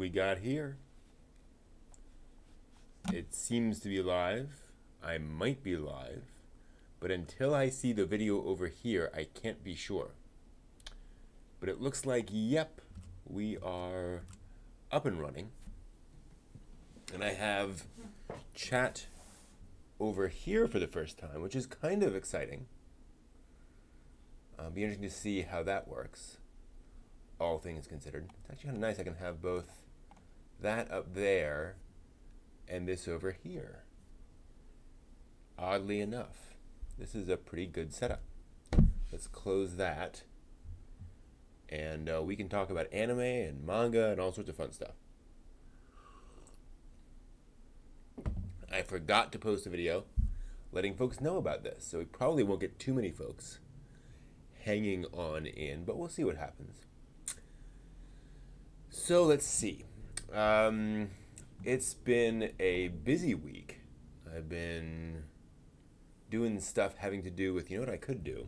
we got here? It seems to be live. I might be live, but until I see the video over here, I can't be sure. But it looks like, yep, we are up and running. And I have chat over here for the first time, which is kind of exciting. Be interesting to see how that works, all things considered. It's actually kind of nice. I can have both that up there and this over here. Oddly enough, this is a pretty good setup. Let's close that, and we can talk about anime and manga and all sorts of fun stuff. I forgot to post a video letting folks know about this, so we probably won't get too many folks hanging on in, but we'll see what happens. So let's see. It's been a busy week. I've been doing stuff having to do with, you know what I could do?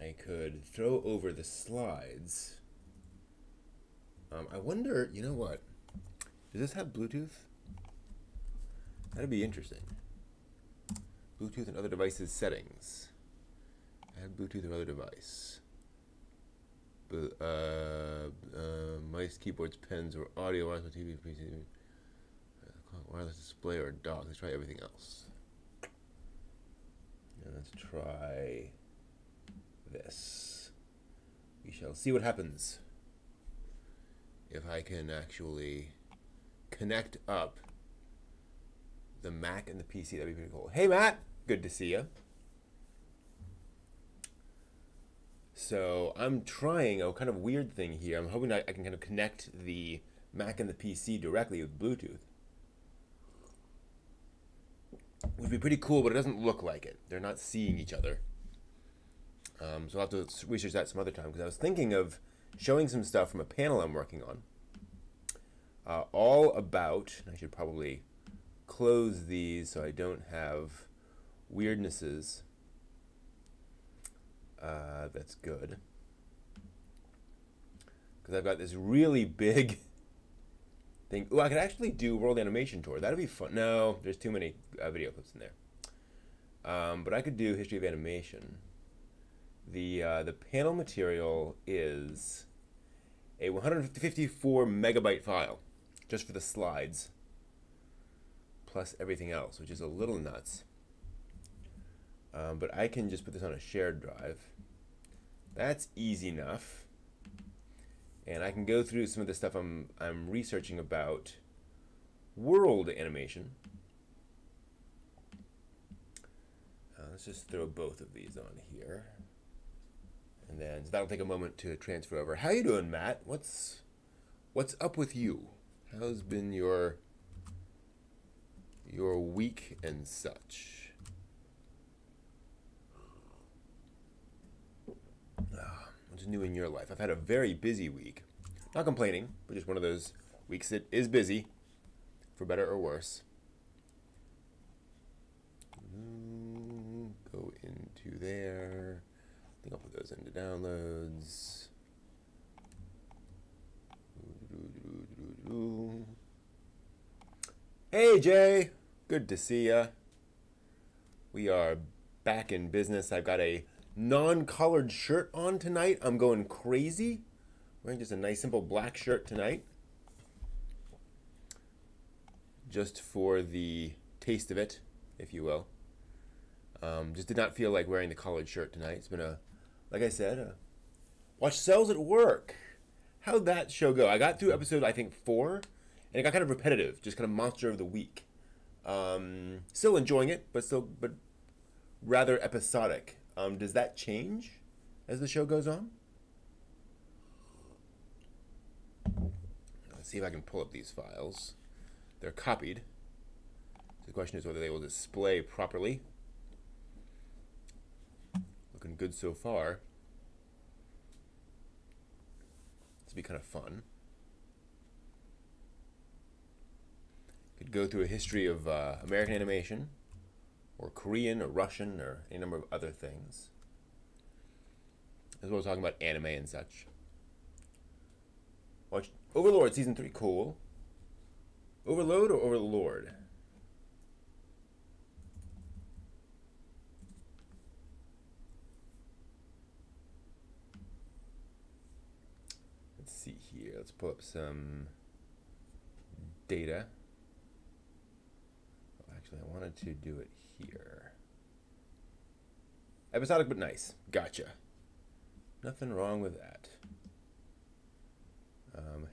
I could throw over the slides. I wonder, you know what? Does this have Bluetooth? That'd be interesting. Bluetooth and other devices settings. Add Bluetooth or other device. Mice, keyboards, pens, or audio, wireless TV, PC, wireless display, or dock. Let's try everything else. And let's try this. We shall see what happens if I can actually connect up the Mac and the PC. That'd be pretty cool. Hey, Matt. Good to see you. So I'm trying a kind of weird thing here. I'm hoping I can kind of connect the Mac and the PC directly with Bluetooth, which would be pretty cool, but it doesn't look like it. They're not seeing each other. So I'll have to research that some other time, because I was thinking of showing some stuff from a panel I'm working on. All about, and I should probably close these so I don't have weirdnesses. That's good, because I've got this really big thing. Oh, I could actually do World Animation Tour. That'd be fun. No, there's too many video clips in there. But I could do History of Animation. The panel material is a 154 megabyte file, just for the slides, plus everything else, which is a little nuts. But I can just put this on a shared drive. That's easy enough. And I can go through some of the stuff I'm researching about world animation. Let's just throw both of these on here. And then, so that'll take a moment to transfer over. How you doing, Matt? What's up with you? How's been your week and such? What's new in your life? I've had a very busy week. Not complaining, but just one of those weeks that is busy, for better or worse. Go into there. I think I'll put those into downloads. Hey, Jay. Good to see ya. We are back in business. I've got a non-colored shirt on tonight. I'm going crazy. Wearing just a nice simple black shirt tonight, just for the taste of it, if you will. Just did not feel like wearing the collared shirt tonight. It's been like I said, watch Cells at Work. How'd that show go? I got through episode, I think, 4, and it got kind of repetitive, just kind of monster of the week. Still enjoying it, but rather episodic. Does that change as the show goes on? Let's see if I can pull up these files. They're copied. So the question is whether they will display properly. Looking good so far. This would be kind of fun. Could go through a history of American animation, or Korean, or Russian, or any number of other things, as well as talking about anime and such. Watch Overlord Season 3. Cool. Overload or Overlord? Let's see here. Let's pull up some data. Oh, actually, I wanted to do it here. Episodic but nice. Gotcha. Nothing wrong with that.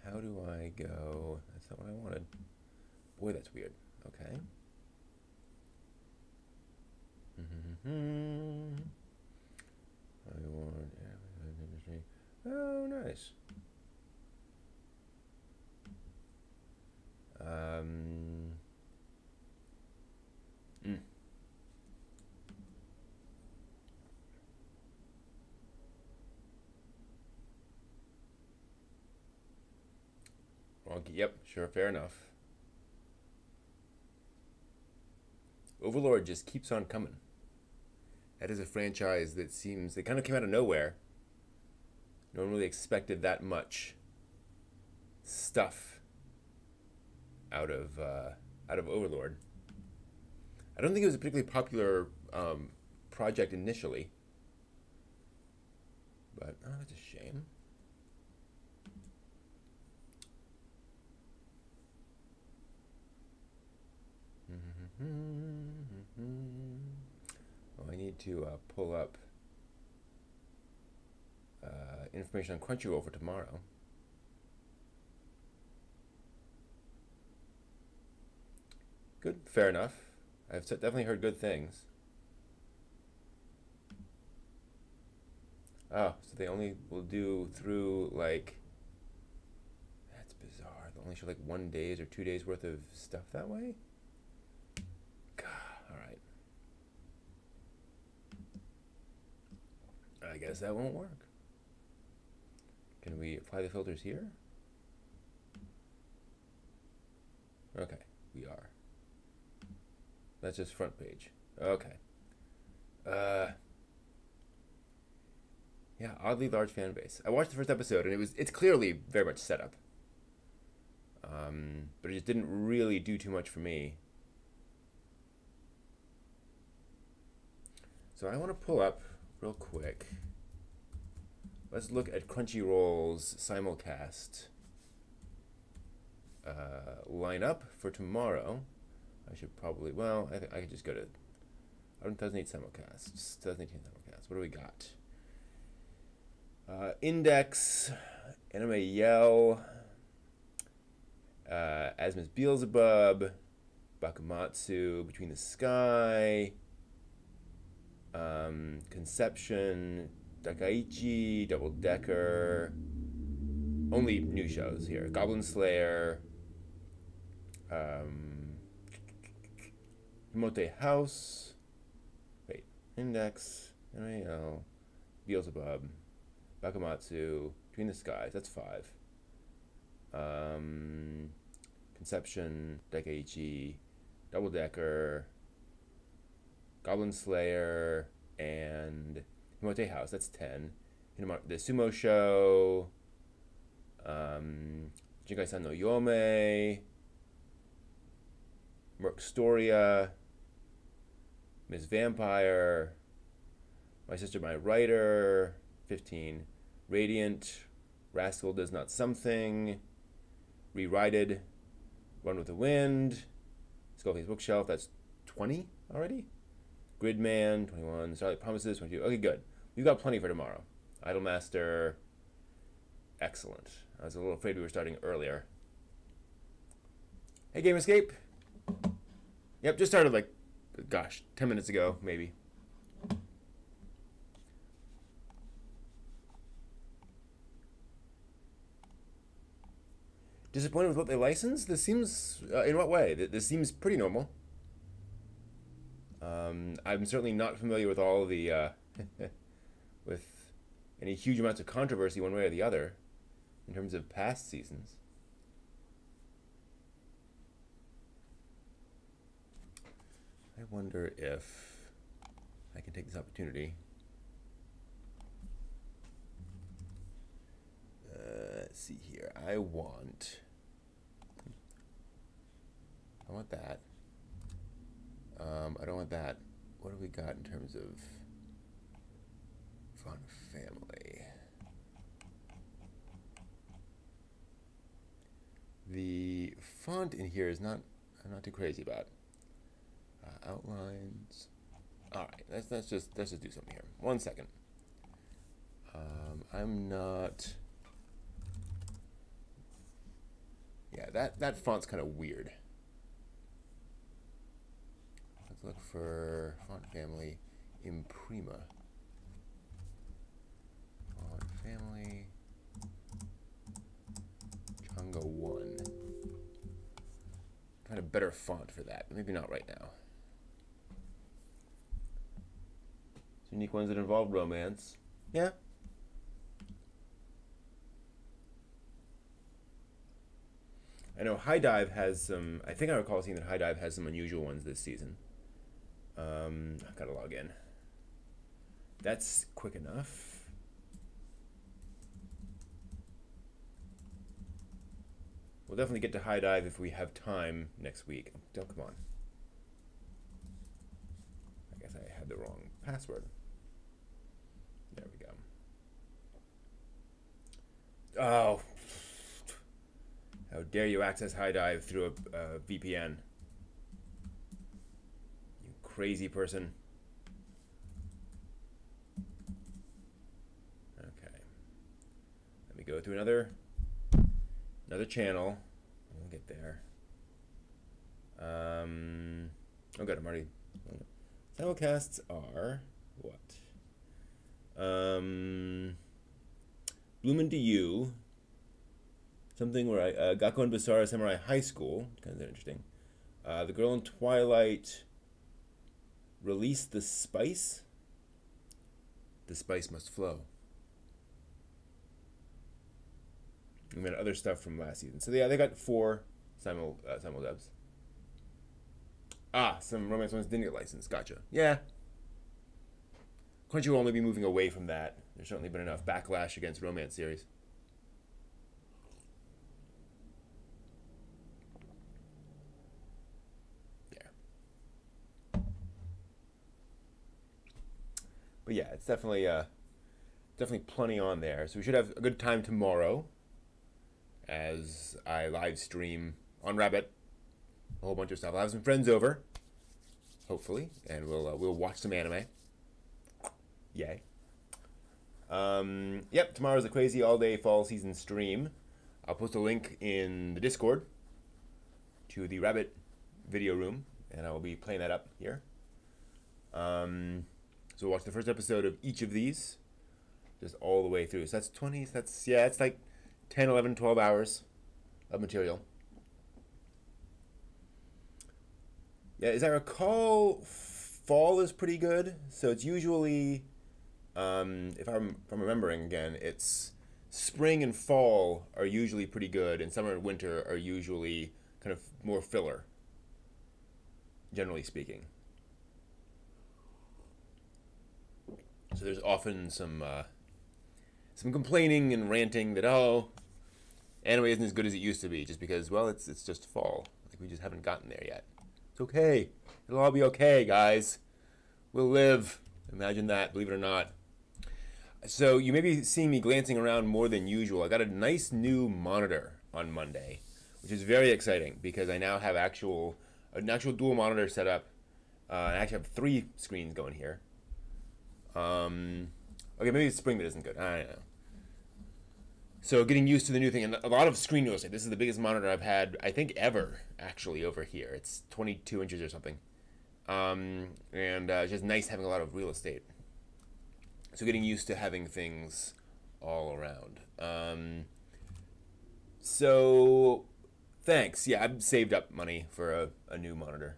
How do I go? That's not what I wanted. Boy, that's weird. Okay. I want industry. Oh, nice. Wonky. Yep, sure, fair enough. Overlord just keeps on coming. That is a franchise that seems, they kind of came out of nowhere. No one really expected that much stuff out of Overlord. I don't think it was a particularly popular project initially, but oh, that's a shame. Oh, I need to pull up information on Crunchyroll for tomorrow. Good, fair enough. I've definitely heard good things. Oh, so they only will do through, like, that's bizarre. They'll only show like 1 day or 2 days worth of stuff that way? God, alright. I guess that won't work. Can we apply the filters here? Okay, we are. That's just front page. Okay. Yeah, oddly large fan base. I watched the first episode and it's clearly very much set up. But it just didn't really do too much for me. So I want to pull up real quick. Let's look at Crunchyroll's simulcast lineup for tomorrow. I should probably, well, I could just go to 2008 simulcasts. 2018 simulcasts. What do we got? Index, Anime Yell, Asmus Beelzebub, Bakumatsu, Between the Sky, Conception, Dakaichi, Double Decker. Only new shows here. Goblin Slayer, Himote House, wait, Index, NAL, Beelzebub, Bakumatsu, Between the Skies, that's 5. Conception, Dakaichi, Double Decker, Goblin Slayer, and Himote House, that's 10. The Sumo Show, Jinkai-san no Yome, Mercstoria, Miss Vampire, My Sister, My Writer, 15. Radiant, Rascal Does Not Something, Rewrited, Run with the Wind, Skullface Bookshelf, that's 20 already. Gridman, 21. Starlight Promises, 22. Okay, good. We've got plenty for tomorrow. Idolmaster, excellent. I was a little afraid we were starting earlier. Hey, Game Escape. Yep, just started like, gosh, 10 minutes ago, maybe. Disappointed with what they licensed? This seems, in what way? This seems pretty normal. I'm certainly not familiar with all the, with any huge amounts of controversy one way or the other in terms of past seasons. I wonder if I can take this opportunity. Let's see here. I want that. I don't want that. What do we got in terms of font family? The font in here is not, I'm not too crazy about. Outlines. All right, let's just do something here. 1 second. I'm not. Yeah, that font's kind of weird. Let's look for font family Imprima. Font family Chongo 1. Find a better font for that. Maybe not right now. Unique ones that involve romance. Yeah. I know High Dive has some, I think I recall seeing that High Dive has some unusual ones this season. I've got to log in. That's quick enough. We'll definitely get to High Dive if we have time next week. Oh, come on. I guess I had the wrong password. There we go. Oh. How dare you access High Dive through a VPN. You crazy person. Okay. Let me go to another channel. We'll get there. Oh good, I'm already. Simulcasts are what? Bloomin' to You. Something where I Gakko and Basara Samurai High School. Kind of interesting. The Girl in Twilight. Release the Spice. The spice must flow. And then other stuff from last season. So yeah, they got 4 simul dubs. Ah, some romance ones didn't get licensed. Gotcha. Yeah. Crunchyroll may be moving away from that. There's certainly been enough backlash against romance series. Yeah. But yeah, it's definitely plenty on there. So we should have a good time tomorrow as I live stream on Rabbit a whole bunch of stuff. I'll have some friends over, hopefully, and we'll watch some anime. Yay. Yep, tomorrow's a crazy all-day fall season stream. I'll post a link in the Discord to the Rabbit video room, and I will be playing that up here. So watch the first episode of each of these, just all the way through. So that's 20, yeah, it's like 10, 11, 12 hours of material. Yeah, as I recall, fall is pretty good. So it's usually, if I'm remembering again, it's spring and fall are usually pretty good, and summer and winter are usually kind of more filler, generally speaking. So there's often some complaining and ranting that, oh, anime isn't as good as it used to be, just because, well, it's just fall. Like, we just haven't gotten there yet. It's okay. It'll all be okay, guys. We'll live. Imagine that, believe it or not. So you may be seeing me glancing around more than usual. I got a nice new monitor on Monday, which is very exciting because I now have an actual dual monitor set up. I actually have 3 screens going here. Okay, maybe it's spring that isn't good. I don't know. So getting used to the new thing, and a lot of screen real estate. This is the biggest monitor I've had, I think, ever, actually, over here. It's 22 inches or something. And it's just nice having a lot of real estate. So getting used to having things all around. So thanks. Yeah, I've saved up money for a new monitor.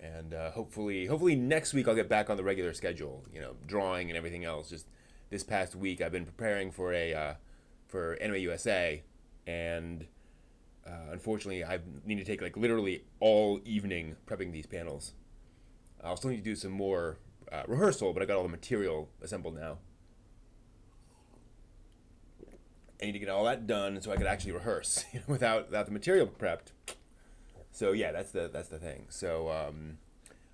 And hopefully next week I'll get back on the regular schedule. You know, drawing and everything else. Just this past week I've been preparing for for Anime USA, and unfortunately I need to take like literally all evening prepping these panels. I'll still need to do some more rehearsal, but I got all the material assembled now. I need to get all that done so I could actually rehearse without the material prepped. So yeah, that's the thing. So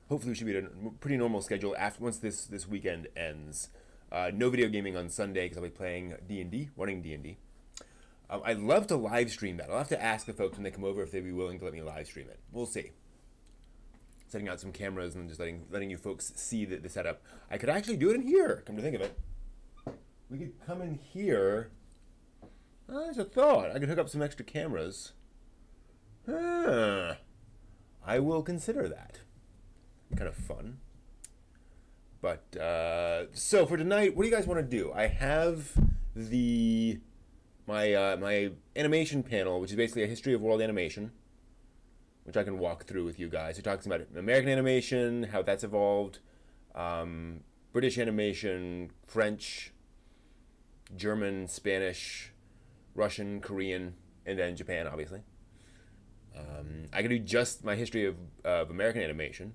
hopefully we should be at a pretty normal schedule after once this weekend ends. No video gaming on Sunday because I'll be playing D&D, running D&D. I'd love to live stream that. I'll have to ask the folks when they come over if they'd be willing to let me live stream it. We'll see. Setting out some cameras and just letting you folks see the setup. I could actually do it in here, come to think of it. We could come in here. Oh, there's a thought. I could hook up some extra cameras. I will consider that. Kind of fun. But, so for tonight, what do you guys want to do? I have my animation panel, which is basically a history of world animation, which I can walk through with you guys. It talks about American animation, how that's evolved, British animation, French, German, Spanish, Russian, Korean, and then Japan, obviously. I can do just my history of American animation.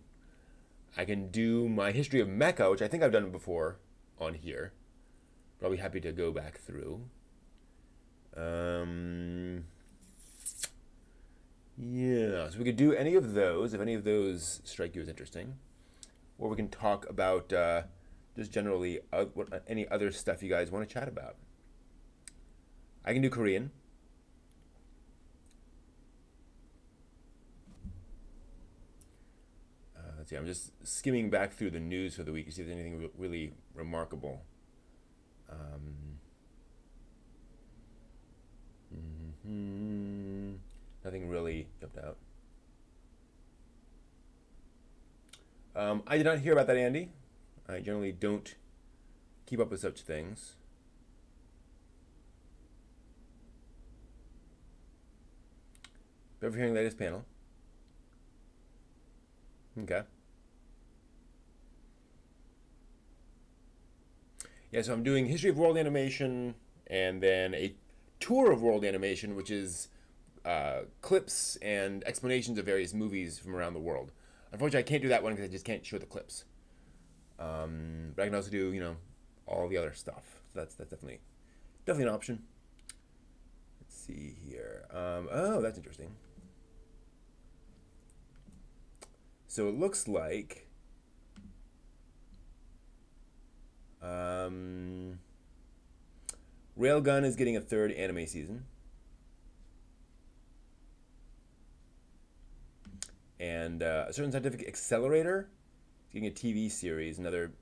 I can do my history of mecha, which I think I've done before on here. But I'll be happy to go back through. Yeah, so we could do any of those, if any of those strike you as interesting. Or we can talk about just generally any other stuff you guys want to chat about. I can do Korean. Let's see, I'm just skimming back through the news for the week to see if there's anything really remarkable. Nothing really jumped out. I did not hear about that, Andy. I generally don't keep up with such things. Ever hearing the latest panel? Okay. Yeah, so I'm doing History of World Animation and then a tour of world animation, which is clips and explanations of various movies from around the world. Unfortunately, I can't do that one because I just can't show the clips. But I can also do, all the other stuff. So that's definitely an option. Let's see here. Oh, that's interesting. So it looks like Railgun is getting a third anime season. And a certain scientific accelerator is getting a TV series, another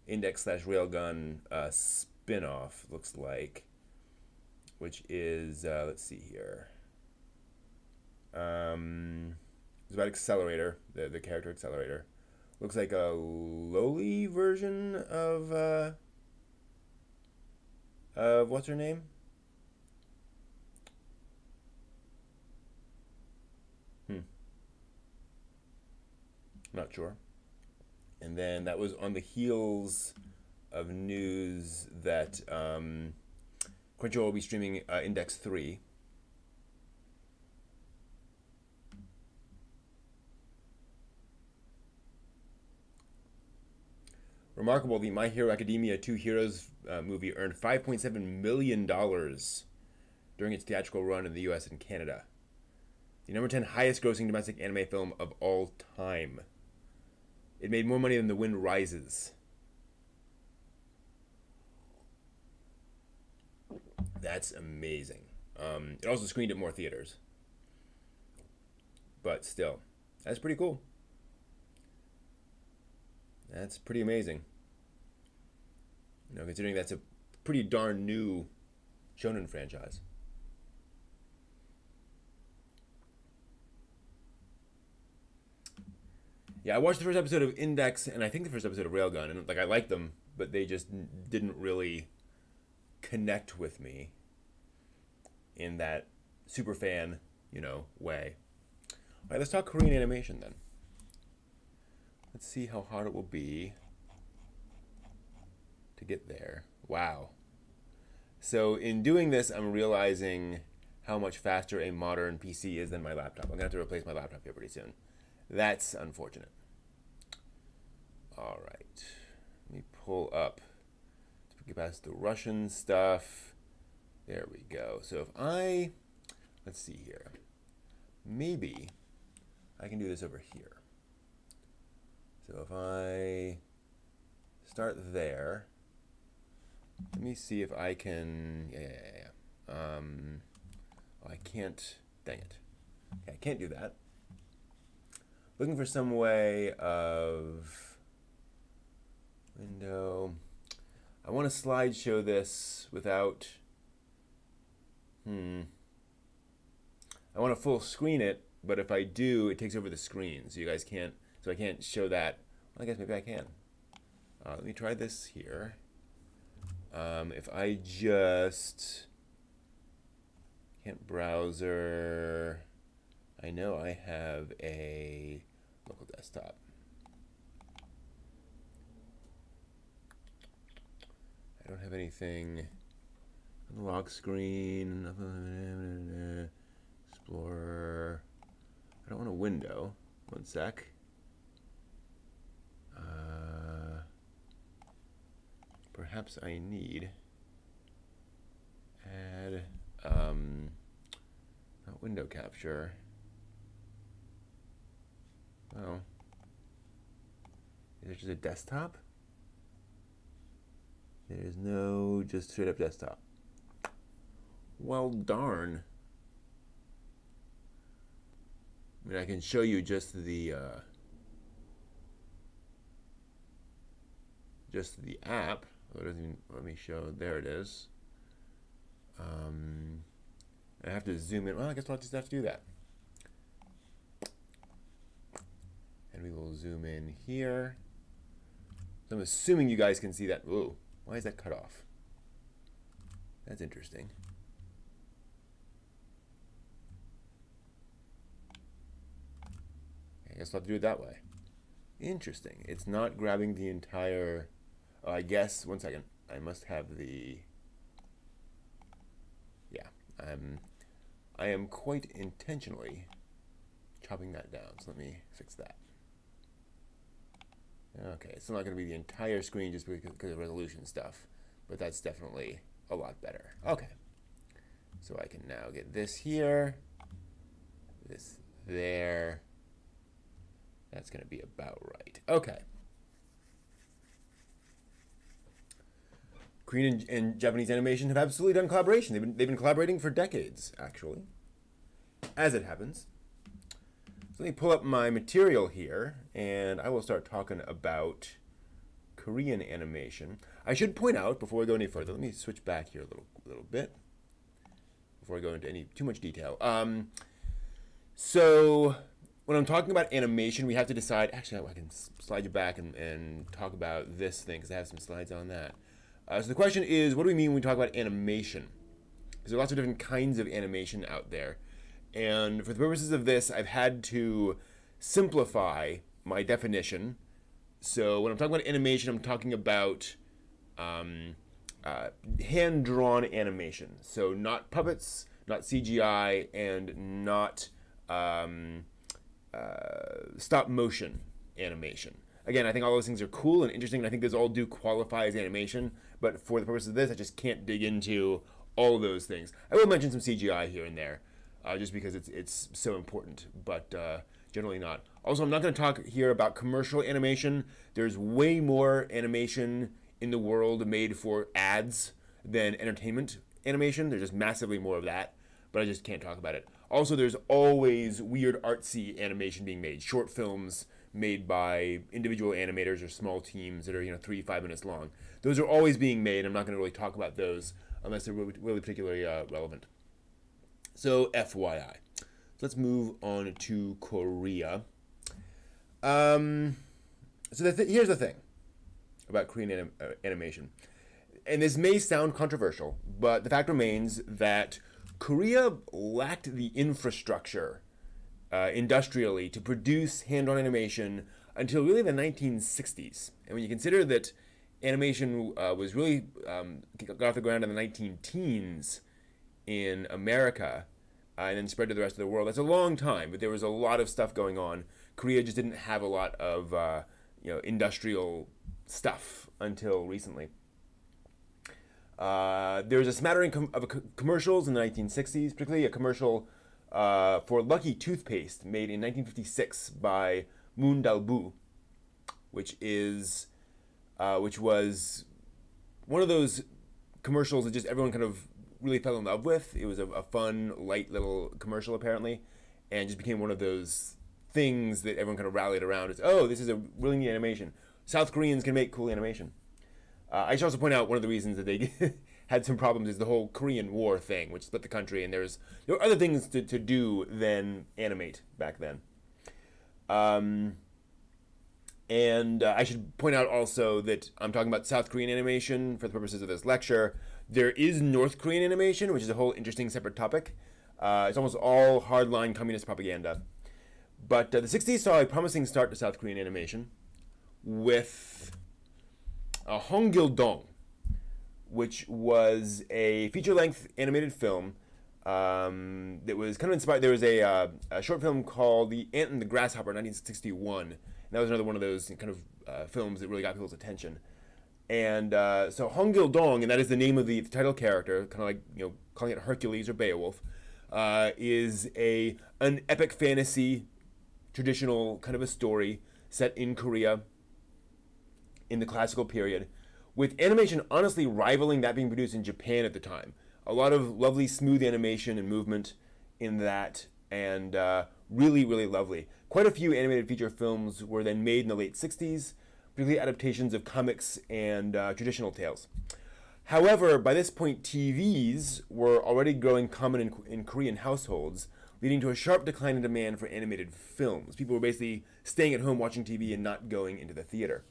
Index/Railgun spin-off, looks like, which is, let's see here. It's about Accelerator, the character Accelerator. Looks like a lowly version of what's her name? Not sure. And then that was on the heels of news that Crunchyroll will be streaming Index 3. Remarkable, the My Hero Academia 2 Heroes movie earned $5.7 million during its theatrical run in the US and Canada. The number 10 highest grossing domestic anime film of all time. It made more money than The Wind Rises. That's amazing. It also screened at more theaters. But still, that's pretty cool. That's pretty amazing. Considering that's a pretty darn new shonen franchise. Yeah, I watched the first episode of Index and I think the first episode of Railgun, and I liked them, but they just didn't really connect with me in that super fan, way. All right, let's talk Korean animation then. Let's see how hard it will be to get there. Wow. So in doing this, I'm realizing how much faster a modern PC is than my laptop. I'm going to have to replace my laptop here pretty soon. That's unfortunate. All right. Let me pull up. Let's get past the Russian stuff. There we go. So if I, let's see here, maybe I can do this over here. So if I start there, let me see if I can, oh, I can't, dang it. Okay, I can't do that. Looking for some way of window. I want to slideshow this without, I want to full screen it, but if I do, it takes over the screen, so you guys can't, so I can't show that. Well, I guess maybe I can. Let me try this here. If I just, can't browser, I know I have a local desktop. I don't have anything on the lock screen, Explorer. I don't want a window. One sec. Perhaps I need add not window capture. Oh, is it just a desktop? There's no just straight up desktop. Well, darn. I mean, I can show you just the app. Oh, it doesn't even let me show. There it is. I have to zoom in. Well, I guess I'll just have to do that. And we will zoom in here. So I'm assuming you guys can see that. Whoa, why is that cut off? That's interesting. I guess I'll have to do it that way. Interesting. It's not grabbing the entire... Oh, I guess, one second. I must have the... Yeah, I am quite intentionally chopping that down. So let me fix that. Okay, it's not going to be the entire screen just because of resolution stuff, but that's definitely a lot better. Okay, so I can now get this here, this there. That's going to be about right. Okay. Korean and Japanese animation have absolutely done collaboration. They've been collaborating for decades, actually, as it happens. So let me pull up my material here, and I will start talking about Korean animation. I should point out, before we go any further, let me switch back here a little bit, before I go into too much detail. So when I'm talking about animation, we have to decide, actually I can slide you back and talk about this thing, because I have some slides on that. So the question is, what do we mean when we talk about animation? Because there are lots of different kinds of animation out there. And for the purposes of this, I've had to simplify my definition. So when I'm talking about animation, I'm talking about hand-drawn animation. So not puppets, not CGI, and not stop-motion animation. Again, I think all those things are cool and interesting, and I think those all do qualify as animation. But for the purpose of this, I just can't dig into all of those things. I will mention some CGI here and there, just because it's so important, but generally not. Also, I'm not going to talk here about commercial animation. There's way more animation in the world made for ads than entertainment animation. There's just massively more of that, but I just can't talk about it. Also, there's always weird artsy animation being made, short films made by individual animators or small teams that are 3-5 minutes long. Those are always being made. I'm not going to really talk about those unless they're really particularly relevant. So FYI. So let's move on to Korea. So here's the thing about Korean animation. And this may sound controversial, but the fact remains that Korea lacked the infrastructure industrially to produce hand-drawn animation until really the 1960s. And when you consider that animation was really got off the ground in the 19-teens in America and then spread to the rest of the world, that's a long time, but there was a lot of stuff going on. Korea just didn't have a lot of industrial stuff until recently. There was a smattering of commercials in the 1960s, particularly a commercial for Lucky toothpaste made in 1956 by Moon Dalbu, which was one of those commercials that just everyone kind of really fell in love with. It was a fun, light little commercial apparently, and just became one of those things that everyone kind of rallied around. It's, oh, this is a really neat animation. South Koreans can make cool animation. I should also point out one of the reasons that they had some problems is the whole Korean War thing, which split the country, and there were other things to do than animate back then. And I should point out also that I'm talking about South Korean animation for the purposes of this lecture. There is North Korean animation, which is a whole interesting separate topic. It's almost all hardline communist propaganda. But the 60s saw a promising start to South Korean animation with Hongil-dong, which was a feature-length animated film that was kind of inspired. There was a short film called The Ant and the Grasshopper in 1961. And that was another one of those kind of films that really got people's attention. And so Hongil-dong, and that is the name of the title character, kind of like, you know, calling it Hercules or Beowulf, is an epic fantasy, traditional kind of a story set in Korea in the classical period, with animation honestly rivaling that being produced in Japan at the time. A lot of lovely, smooth animation and movement in that, and really, really lovely. Quite a few animated feature films were then made in the late 60s, particularly adaptations of comics and traditional tales. However, by this point, TVs were already growing common in Korean households, leading to a sharp decline in demand for animated films. People were basically staying at home watching TV and not going into the theater.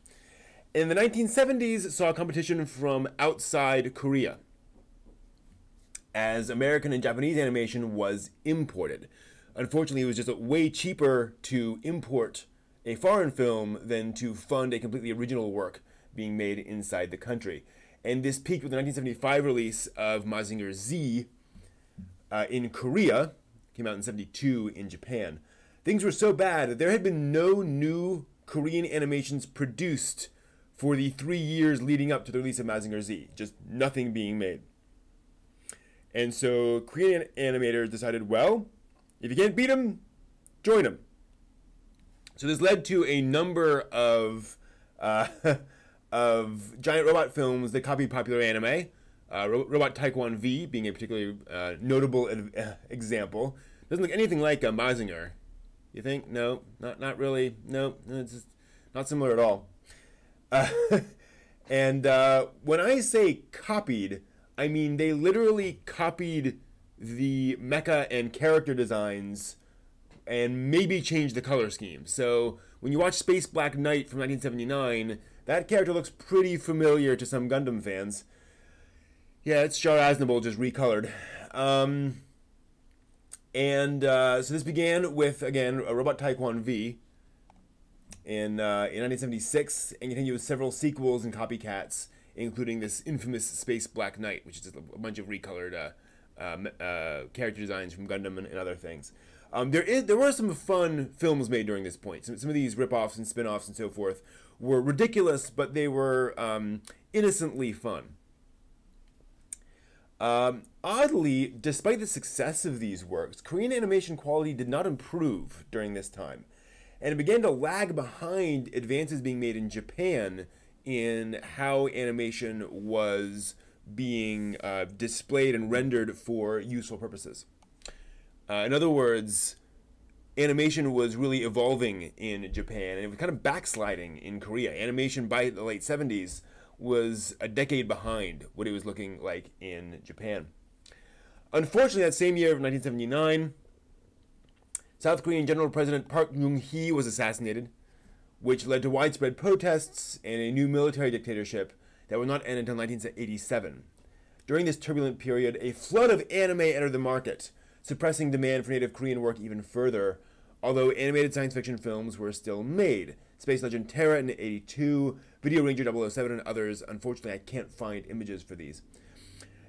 In the 1970s, saw competition from outside Korea, as American and Japanese animation was imported. Unfortunately, it was just way cheaper to import a foreign film than to fund a completely original work being made inside the country. And this peaked with the 1975 release of Mazinger Z in Korea, came out in 1972 in Japan. Things were so bad that there had been no new Korean animations produced for the 3 years leading up to the release of Mazinger Z. Just nothing being made. And so Korean animators decided, well, if you can't beat them, join them. So this led to a number of giant robot films that copied popular anime. Robot Taekwon V being a particularly notable example. Doesn't look anything like a Mazinger. You think? No, not really. No, it's just not similar at all. And when I say copied, I mean they literally copied the mecha and character designs and maybe changed the color scheme. So when you watch Space Black Knight from 1979, that character looks pretty familiar to some Gundam fans. Yeah, it's Char Aznable just recolored. So this began with, again, a Robot Taekwon V in 1976, and continued with several sequels and copycats, including this infamous Space Black Knight, which is just a bunch of recolored character designs from Gundam and other things. There were some fun films made during this point. Some of these rip-offs and spin-offs and so forth were ridiculous, but they were innocently fun. Oddly, despite the success of these works, Korean animation quality did not improve during this time, and it began to lag behind advances being made in Japan in how animation was being displayed and rendered for useful purposes. In other words, animation was really evolving in Japan, and it was kind of backsliding in Korea. Animation by the late 70s was a decade behind what it was looking like in Japan. Unfortunately, that same year of 1979, South Korean General President Park Geun-hye was assassinated, which led to widespread protests and a new military dictatorship that would not end until 1987. During this turbulent period, a flood of anime entered the market, suppressing demand for native Korean work even further, although animated science fiction films were still made. Space Legend Terra in 1982, Video Ranger 007, and others. Unfortunately, I can't find images for these.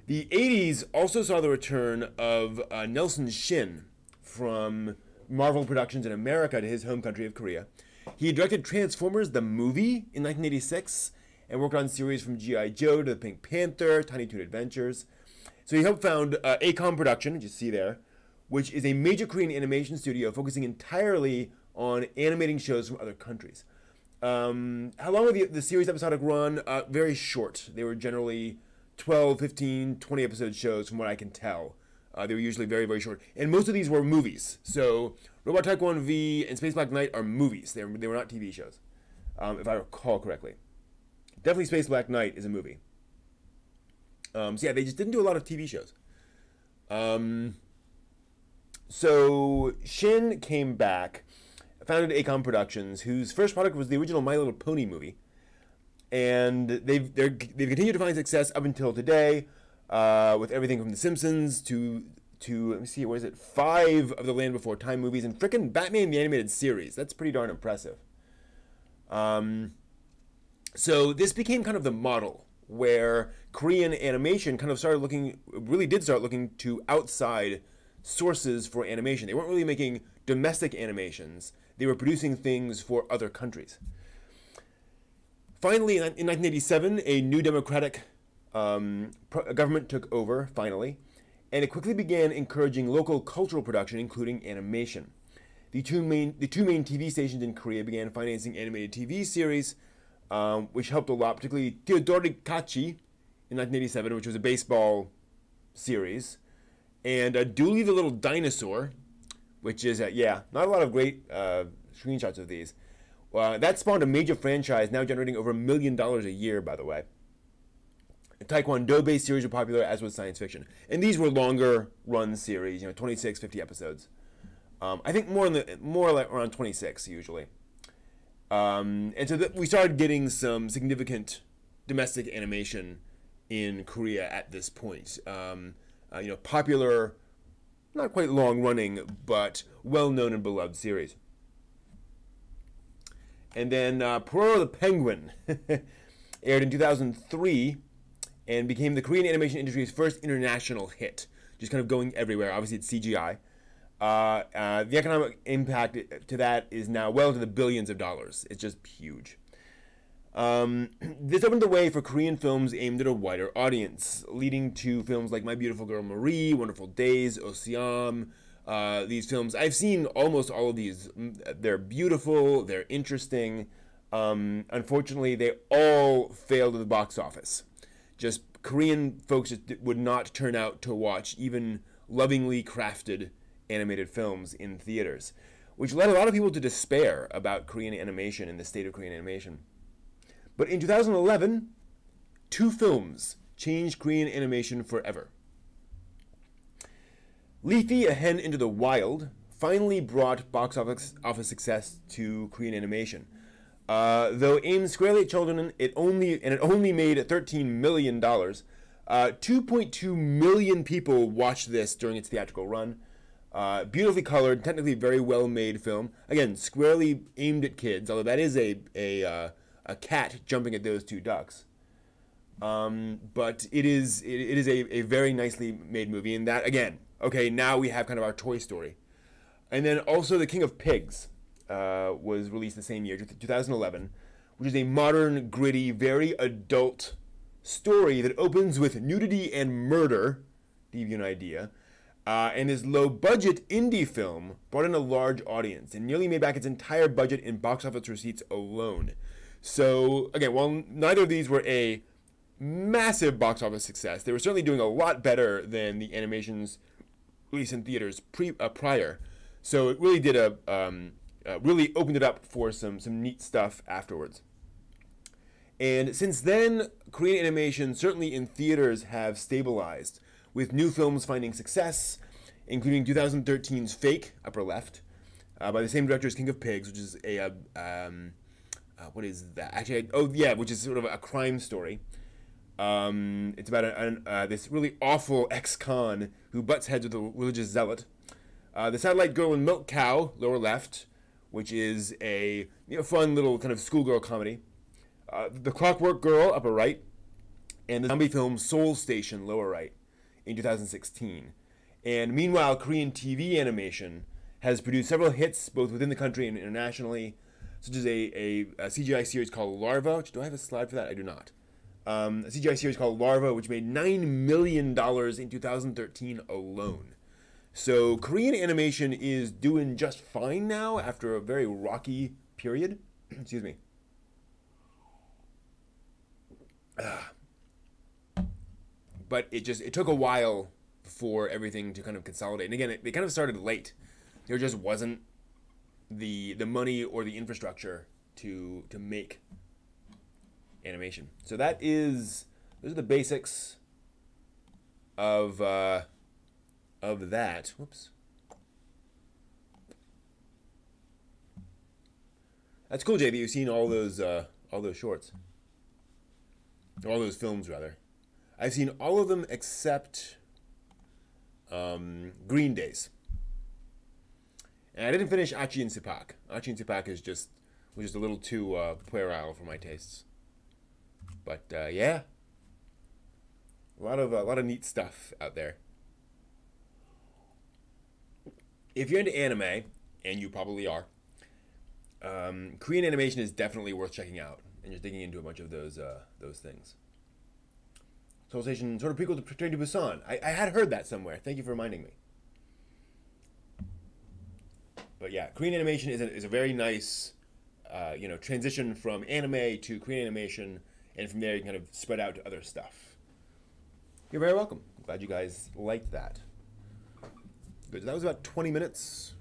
The 80s also saw the return of Nelson Shin from Marvel Productions in America to his home country of Korea. He directed Transformers the movie in 1986, and worked on series from G.I. Joe to the Pink Panther, Tiny Toon Adventures. So he helped found ACOM Production, which you see there, which is a major Korean animation studio focusing entirely on animating shows from other countries. How long were the series episodic run? Very short. They were generally 12, 15, 20 episode shows from what I can tell. They were usually very, very short. And most of these were movies. So Robot Taekwondo V and Space Black Knight are movies. They were not TV shows, if I recall correctly. Definitely Space Black Knight is a movie. So yeah, they just didn't do a lot of TV shows. So Shin came back, founded ACOM Productions, whose first product was the original My Little Pony movie. And they've continued to find success up until today, with everything from The Simpsons to let me see, what is it, 5 of the Land Before Time movies and frickin' Batman the Animated Series. That's pretty darn impressive. So this became kind of the model where Korean animation kind of really did start looking to outside sources for animation. They weren't really making domestic animations. They were producing things for other countries. Finally, in 1987, a new democratic government took over, finally, and it quickly began encouraging local cultural production, including animation. The two main TV stations in Korea began financing animated TV series, which helped a lot, particularly Teodori in 1987, which was a baseball series, and Dooley the Little Dinosaur, which is, not a lot of great screenshots of these. That spawned a major franchise, now generating over $1 million a year, by the way. Taekwondo-based series were popular, as was science fiction. And these were longer run series, 26, 50 episodes. I think more like around 26, usually. And so we started getting some significant domestic animation in Korea at this point. Popular, not quite long-running, but well-known and beloved series. And then Pororo the Penguin aired in 2003 and became the Korean animation industry's first international hit, just kind of going everywhere. Obviously, it's CGI. The economic impact to that is now well into the billions of dollars. It's just huge. This opened the way for Korean films aimed at a wider audience, leading to films like My Beautiful Girl Marie, Wonderful Days, Oseam. These films, I've seen almost all of these. They're beautiful, they're interesting. Unfortunately, they all failed at the box office. Just Korean folks just would not turn out to watch even lovingly crafted animated films in theaters, which led a lot of people to despair about Korean animation and the state of Korean animation. But in 2011, 2 films changed Korean animation forever. Leafy, A Hen into the Wild, finally brought box office success to Korean animation. Though aimed squarely at children, it only made $13 million. 2.2 million people watched this during its theatrical run. Beautifully colored, technically very well made film. Again, squarely aimed at kids, although that is a cat jumping at those 2 ducks. But it is a very nicely made movie, and that, again, okay, now we have kind of our Toy Story. And then also The King of Pigs was released the same year, 2011, which is a modern, gritty, very adult story that opens with nudity and murder, to give you an idea. And this low-budget indie film brought in a large audience and nearly made back its entire budget in box office receipts alone. So, again, while neither of these were a massive box office success, they were certainly doing a lot better than the animations released in theaters prior. So it really did really opened it up for some neat stuff afterwards. And since then, Korean animation, certainly in theaters, have stabilized, with new films finding success, including 2013's Fake, upper left, by the same director as King of Pigs, which is a, what is that? Actually, which is sort of a crime story. It's about this really awful ex-con who butts heads with a religious zealot. The Satellite Girl and Milk Cow, lower left, which is a fun little kind of schoolgirl comedy. The Clockwork Girl, upper right, and the zombie film Soul Station, lower right, in 2016. And meanwhile, Korean TV animation has produced several hits both within the country and internationally. such as a CGI series called Larva. Do I have a slide for that? I do not. A CGI series called Larva, which made $9 million in 2013 alone. So Korean animation is doing just fine now after a very rocky period. Excuse me. But it took a while for everything to kind of consolidate. And again, they kind of started late. There just wasn't the money or the infrastructure to make animation. So those are the basics of that. Whoops. That's cool, Jay, that you've seen all those shorts. All those films, rather. I've seen all of them except Green Days. And I didn't finish Achi and Sipak. Achi and Sipak was just a little too puerile for my tastes. But yeah, a lot of neat stuff out there. If you're into anime, and you probably are, Korean animation is definitely worth checking out, and just digging into a bunch of those things. Soul Station, sort of prequel to Train to Busan. I had heard that somewhere. Thank you for reminding me. But yeah, Korean animation is a very nice, transition from anime to Korean animation, and from there you can kind of spread out to other stuff. You're very welcome. Glad you guys liked that. Good. That was about 20 minutes,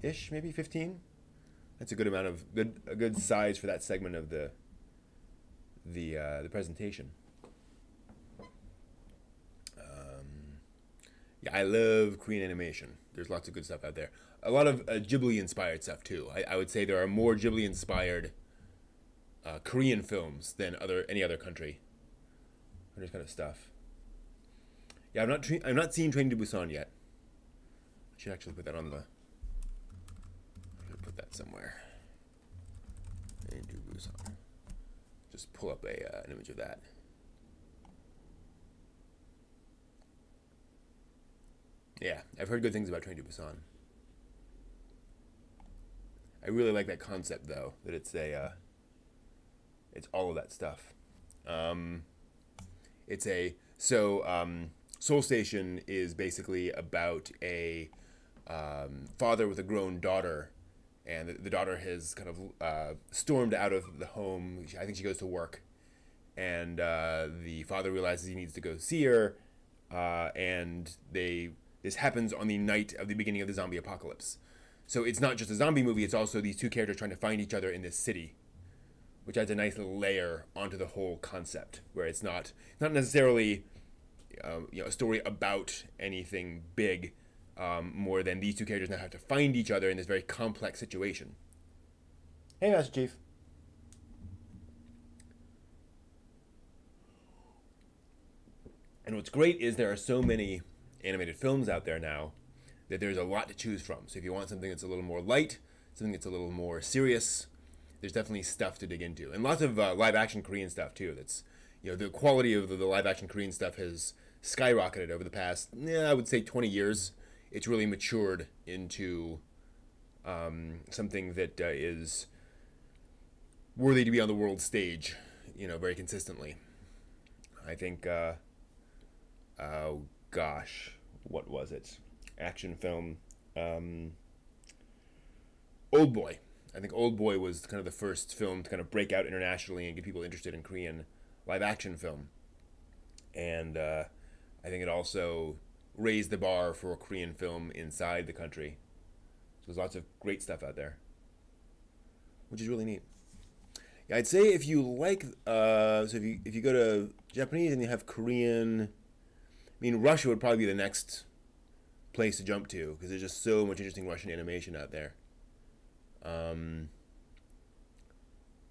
ish, maybe 15. That's a good amount of a good size for that segment of the presentation. Yeah, I love Korean animation. There's lots of good stuff out there. A lot of Ghibli-inspired stuff, too. I would say there are more Ghibli-inspired Korean films than any other country. For this kind of stuff. Yeah, I'm not seeing Train to Busan yet. I should actually put that on the... I'm going to put that somewhere. Train to Busan. Just pull up an image of that. Yeah, I've heard good things about Train to Busan. I really like that concept, though, that it's all of that stuff. Soul Station is basically about a father with a grown daughter, and the daughter has kind of stormed out of the home. I think she goes to work, and the father realizes he needs to go see her, and this happens on the night of the beginning of the zombie apocalypse. So it's not just a zombie movie, it's also these two characters trying to find each other in this city, which adds a nice little layer onto the whole concept, where it's not necessarily a story about anything big, more than these two characters now have to find each other in this very complex situation. Hey, Master Chief. And what's great is there are so many animated films out there now that there's a lot to choose from. So if you want something that's a little more light, something that's a little more serious, there's definitely stuff to dig into. And lots of live-action Korean stuff, too. That's, the quality of the live-action Korean stuff has skyrocketed over the past, I would say 20 years. It's really matured into something that is worthy to be on the world stage, very consistently. I think, oh gosh, what was it? Action film. Old Boy. I think Old Boy was kind of the first film to kind of break out internationally and get people interested in Korean live-action film. And I think it also raised the bar for a Korean film inside the country. So there's lots of great stuff out there, which is really neat. Yeah, I'd say if you like, if you go to Japanese and you have Korean, Russia would probably be the next place to jump to, because there's just so much interesting Russian animation out there. You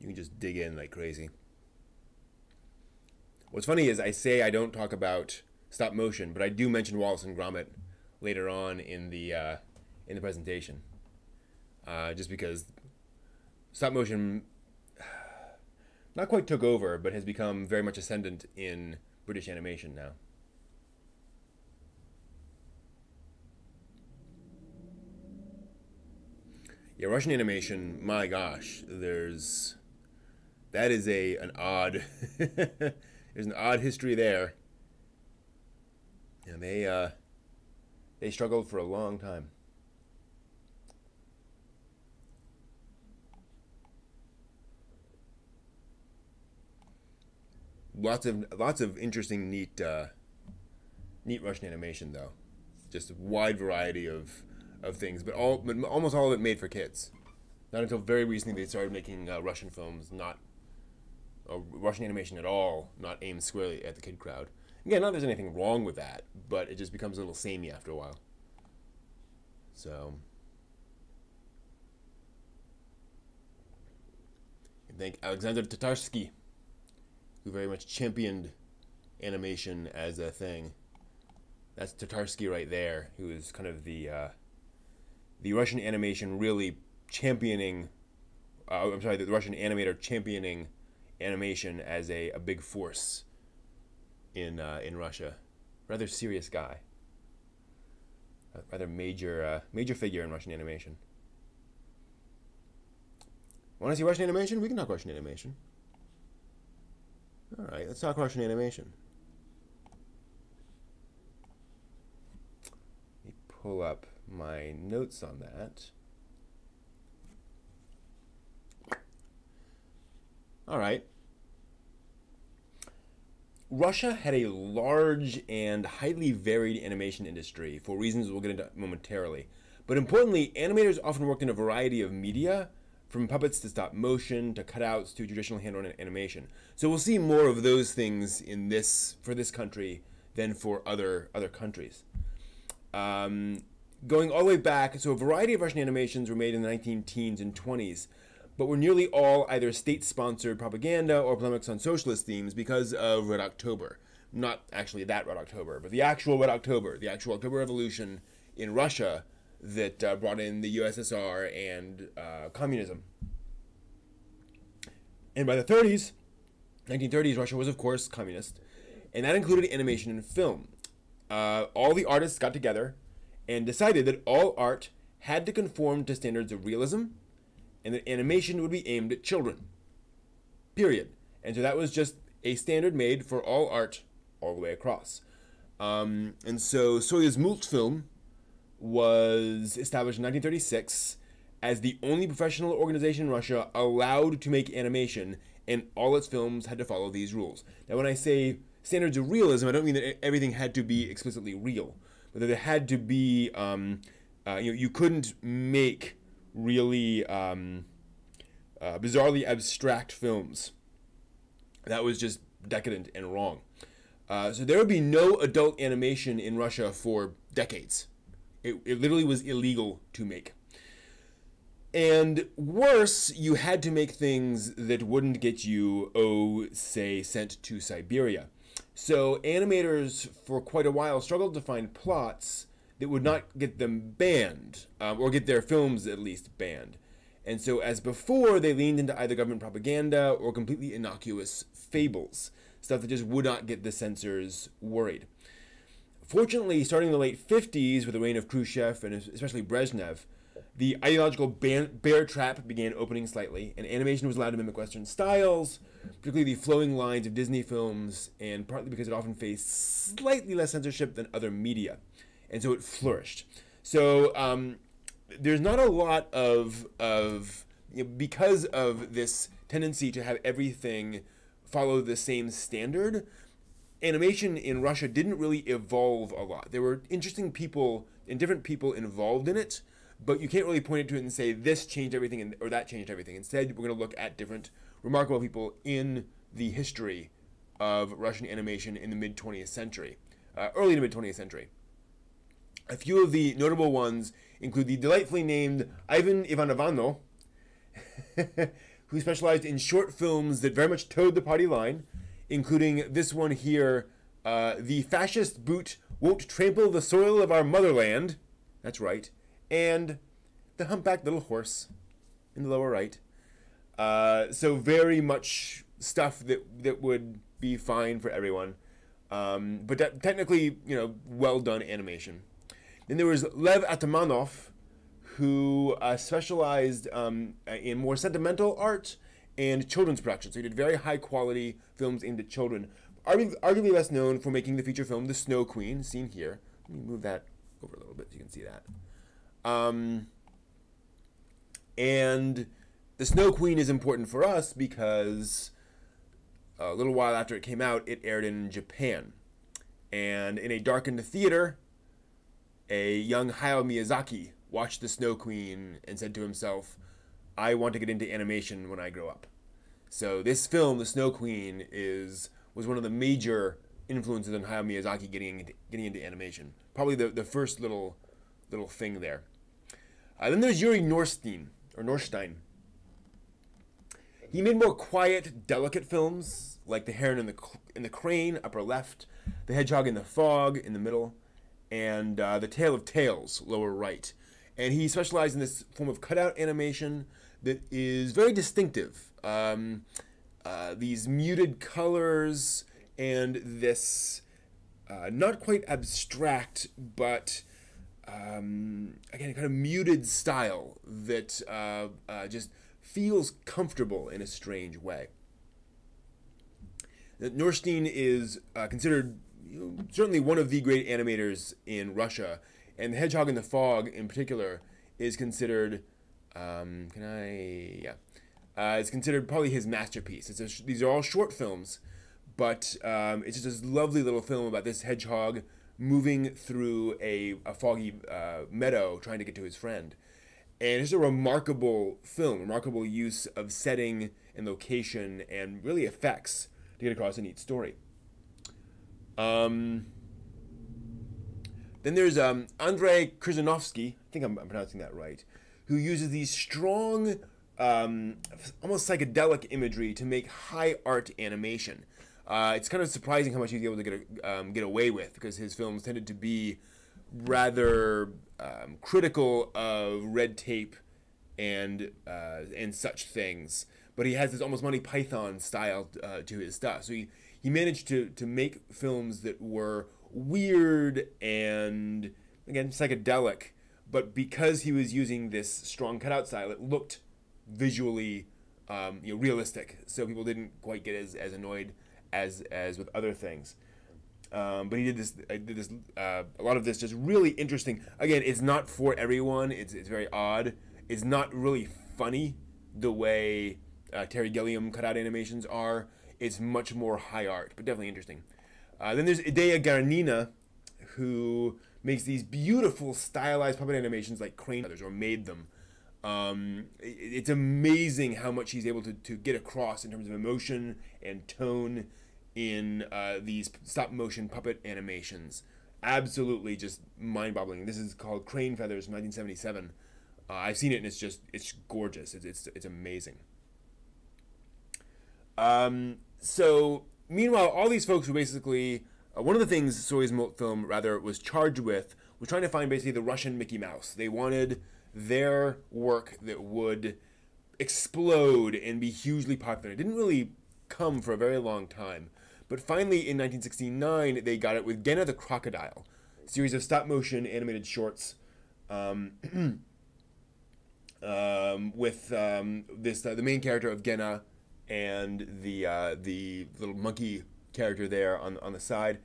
can just dig in like crazy. What's funny is I say I don't talk about stop motion, but I do mention Wallace and Gromit later on in the presentation, just because stop motion not quite took over, but has become very much ascendant in British animation now. Yeah, Russian animation, my gosh, that is an odd, there's an odd history there. And they struggled for a long time. Lots of interesting, neat Russian animation though. Just a wide variety of things, but almost all of it made for kids. Not until very recently they started making Russian films, not Russian animation at all, not aimed squarely at the kid crowd. Again, not that there's anything wrong with that, but it just becomes a little samey after a while. So, I thank Alexander Tatarsky, who very much championed animation as a thing. That's Tatarsky right there, who is kind of the Russian animation really championing. I'm sorry, the Russian animator championing animation as a big force in Russia. Rather serious guy. A rather major figure in Russian animation. Want to see Russian animation? We can talk Russian animation. All right, let's talk Russian animation. Let me pull up my notes on that. All right. Russia had a large and highly varied animation industry for reasons we'll get into momentarily. But importantly, animators often worked in a variety of media, from puppets to stop motion to cutouts to traditional hand-drawn animation. So we'll see more of those things for this country than for other countries. Going all the way back, so a variety of Russian animations were made in the 19-teens and 20s, but were nearly all either state-sponsored propaganda or polemics on socialist themes because of Red October. Not actually that Red October, but the actual Red October, the actual October Revolution in Russia that brought in the USSR and communism. And by the 1930s, Russia was, of course, communist, and that included animation and film. All the artists got together and decided that all art had to conform to standards of realism, and that animation would be aimed at children. Period. And so that was just a standard made for all art all the way across. And so Soyuz Multfilm was established in 1936 as the only professional organization in Russia allowed to make animation, and all its films had to follow these rules. Now, when I say standards of realism, I don't mean that everything had to be explicitly real, but that it had to be, you couldn't make really bizarrely abstract films. That was just decadent and wrong. So there would be no adult animation in Russia for decades. It literally was illegal to make. And worse, you had to make things that wouldn't get you, say, sent to Siberia. So animators for quite a while struggled to find plots that would not get them banned, or get their films at least banned. And so as before, they leaned into either government propaganda or completely innocuous fables, stuff that just would not get the censors worried. Fortunately, starting in the late 50s with the reign of Khrushchev and especially Brezhnev, the ideological bear trap began opening slightly, and animation was allowed to mimic Western styles, particularly the flowing lines of Disney films, and partly because it often faced slightly less censorship than other media. And so it flourished. So there's not a lot of because of this tendency to have everything follow the same standard, animation in Russia didn't really evolve a lot. There were interesting people and different people involved in it, but you can't really point it to it and say this changed everything or that changed everything. Instead, we're going to look at different remarkable people in the history of Russian animation in the mid-20th century, early to mid-20th century. A few of the notable ones include the delightfully named Ivan Ivanov, who specialized in short films that very much towed the party line, including this one here, The Fascist Boot Won't Trample the Soil of Our Motherland. That's right. And The Humpbacked Little Horse in the lower right. So very much stuff that would be fine for everyone. But technically, well done animation. Then there was Lev Atamanov, who specialized in more sentimental art and children's productions. So he did very high quality films aimed at children. Arguably best known for making the feature film The Snow Queen, seen here. Let me move that over a little bit so you can see that. And The Snow Queen is important for us because a little while after it came out, it aired in Japan. And in a darkened theater, a young Hayao Miyazaki watched The Snow Queen and said to himself, I want to get into animation when I grow up. So this film, The Snow Queen, was one of the major influences on Hayao Miyazaki getting into animation. Probably the first little thing there. Then there's Yuri Norstein. He made more quiet, delicate films, like The Heron and the Crane, upper left, The Hedgehog in the Fog, in the middle, and The Tale of Tales, lower right. And he specialized in this form of cutout animation that is very distinctive. These muted colors and this not quite abstract, but again, kind of muted style that just feels comfortable in a strange way. Norstein is considered certainly one of the great animators in Russia, and The Hedgehog in the Fog, in particular, is considered. It's considered probably his masterpiece. These are all short films, but it's just this lovely little film about this hedgehog moving through a foggy meadow trying to get to his friend. And it's a remarkable film, remarkable use of setting and location and really effects to get across a neat story. Then there's Andrei Krzyzanowski, I think I'm pronouncing that right, who uses these strong, almost psychedelic imagery to make high art animation. It's kind of surprising how much he's able to get away with, because his films tended to be rather critical of red tape and such things. But he has this almost Monty Python style to his stuff. So he managed to make films that were weird and, again, psychedelic. But because he was using this strong cutout style, it looked visually realistic. So people didn't quite get as annoyed as with other things. But he did this. A lot of this just really interesting. Again, it's not for everyone. It's very odd. It's not really funny the way Terry Gilliam cutout animations are. It's much more high art, but definitely interesting. Then there's Ideya Garanina, who makes these beautiful stylized puppet animations like Crane Brothers, or made them. It's amazing how much he's able to get across in terms of emotion and tone in these stop motion puppet animations. Absolutely just mind-boggling. This is called Crane Feathers from 1977. I've seen it and it's gorgeous. It's amazing. So meanwhile, all these folks were basically one of the things Soyuz Multfilm was charged with was trying to find basically the Russian Mickey Mouse. They wanted their work that would explode and be hugely popular. It didn't really come for a very long time. But finally, in 1969, they got it with Genna the Crocodile, a series of stop-motion animated shorts with the main character of Genna and the little monkey character there on the side.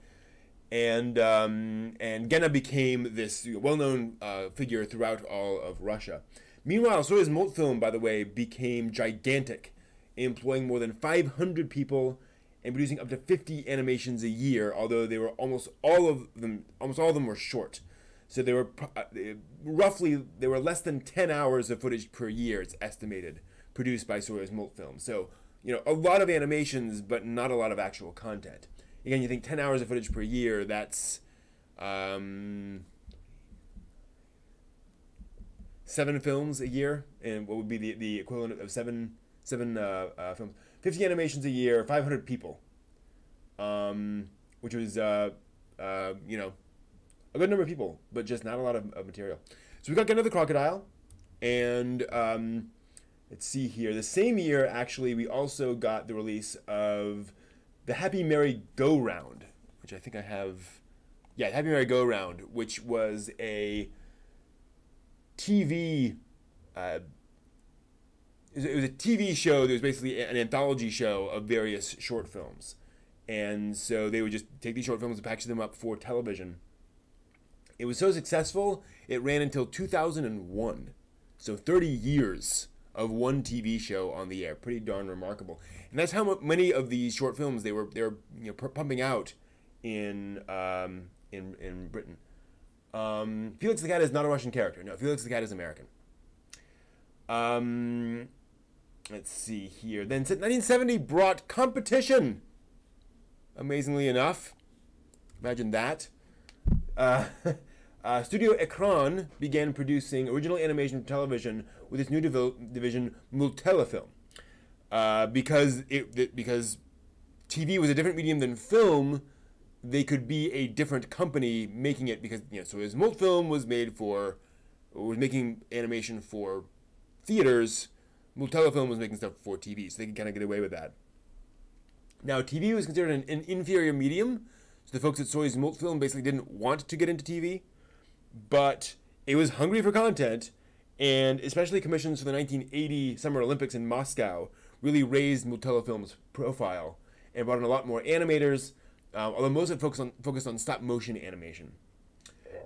And Genna became this well-known figure throughout all of Russia. Meanwhile, Soyuz Multfilm, by the way, became gigantic, employing more than 500 people and producing up to 50 animations a year, although they were almost all of them were short. So they were roughly less than 10 hours of footage per year, it's estimated, produced by Soyuz Multfilm. So, a lot of animations, but not a lot of actual content. Again, you think 10 hours of footage per year, that's 7 films a year, and what would be the equivalent of seven films. 50 animations a year, 500 people, which was, a good number of people, but just not a lot of material. So we got Genna the Crocodile, and let's see here. The same year, actually, we also got the release of the Happy Merry Go Round, which I think I have. Yeah, Happy Merry Go Round, which was a TV. It was a TV show that was basically an anthology show of various short films. And so they would just take these short films and package them up for television. It was so successful, it ran until 2001. So 30 years of one TV show on the air. Pretty darn remarkable. And that's how many of these short films they were pumping out in Britain. Felix the Cat is not a Russian character. No, Felix the Cat is American. Let's see here. Then 1970 brought competition. Amazingly enough. Imagine that. Studio Ekran began producing original animation for television with its new division, Multelefilm. Because TV was a different medium than film, they could be a different company making it because, so as Multfilm was making animation for theaters, Multelefilm was making stuff for TV, so they could kind of get away with that. Now, TV was considered an inferior medium, so the folks at Soyuz Multfilm basically didn't want to get into TV, but it was hungry for content, and especially commissions for the 1980 Summer Olympics in Moscow really raised Multelefilm's profile and brought in a lot more animators, although most of it focused on stop-motion animation.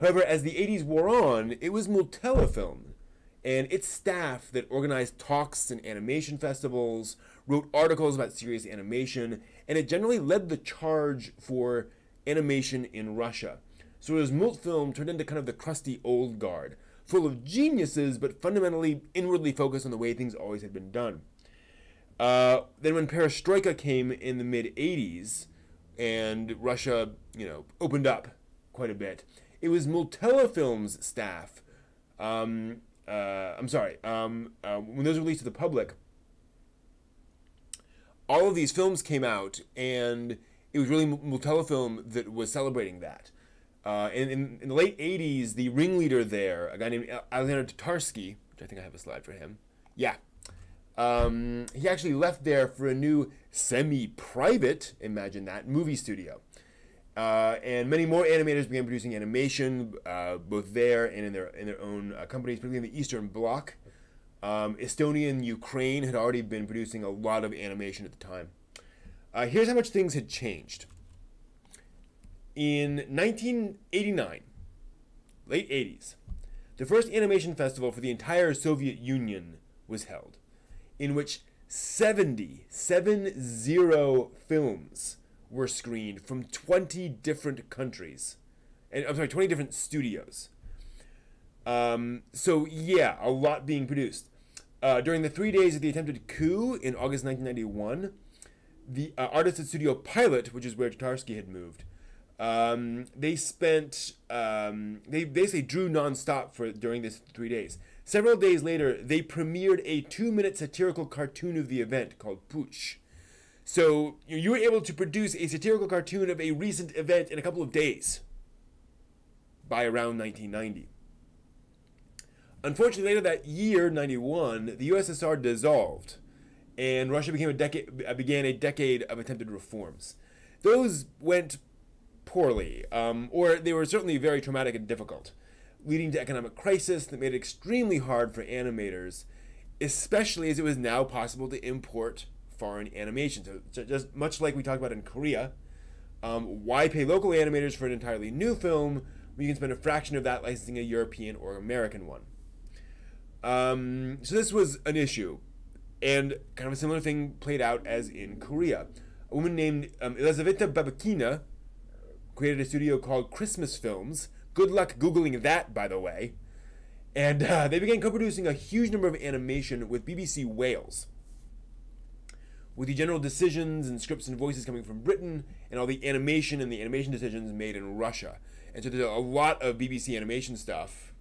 However, as the 80s wore on, it was Multelefilm and its staff that organized talks and animation festivals, wrote articles about serious animation, and it generally led the charge for animation in Russia. So as Multfilm turned into kind of the crusty old guard, full of geniuses, but fundamentally inwardly focused on the way things always had been done. Then when Perestroika came in the mid-80s, and Russia, opened up quite a bit, it was Multelefilm's staff, when those were released to the public, all of these films came out, and it was really Multelefilm that was celebrating that. In the late 80s, the ringleader there, a guy named Alexander Tatarsky, which I think I have a slide for him, he actually left there for a new semi-private, imagine that, movie studio. And many more animators began producing animation, both there and in their own companies, particularly in the Eastern Bloc. Estonia and Ukraine had already been producing a lot of animation at the time. Here's how much things had changed. In 1989, late 80s, the first animation festival for the entire Soviet Union was held, in which 70 films were screened from 20 different countries. 20 different studios. A lot being produced. During the 3 days of the attempted coup in August 1991, the artists at Studio Pilot, which is where Tatarsky had moved, they basically drew nonstop during this 3 days. Several days later, they premiered a 2-minute satirical cartoon of the event called Puch. So you were able to produce a satirical cartoon of a recent event in a couple of days by around 1990. Unfortunately, later that year, 91, the USSR dissolved, and Russia began a decade of attempted reforms. Those went poorly, or they were certainly very traumatic and difficult, leading to economic crisis that made it extremely hard for animators, especially as it was now possible to import foreign animation. So just much like we talked about in Korea, why pay local animators for an entirely new film when you can spend a fraction of that licensing a European or American one? So this was an issue, and kind of a similar thing played out as in Korea. A woman named Elizaveta Babakina created a studio called Christmas Films. Good luck Googling that, by the way. And they began co-producing a huge number of animation with BBC Wales, with the general decisions and scripts and voices coming from Britain, and all the animation and the animation decisions made in Russia. And so there's a lot of BBC animation stuff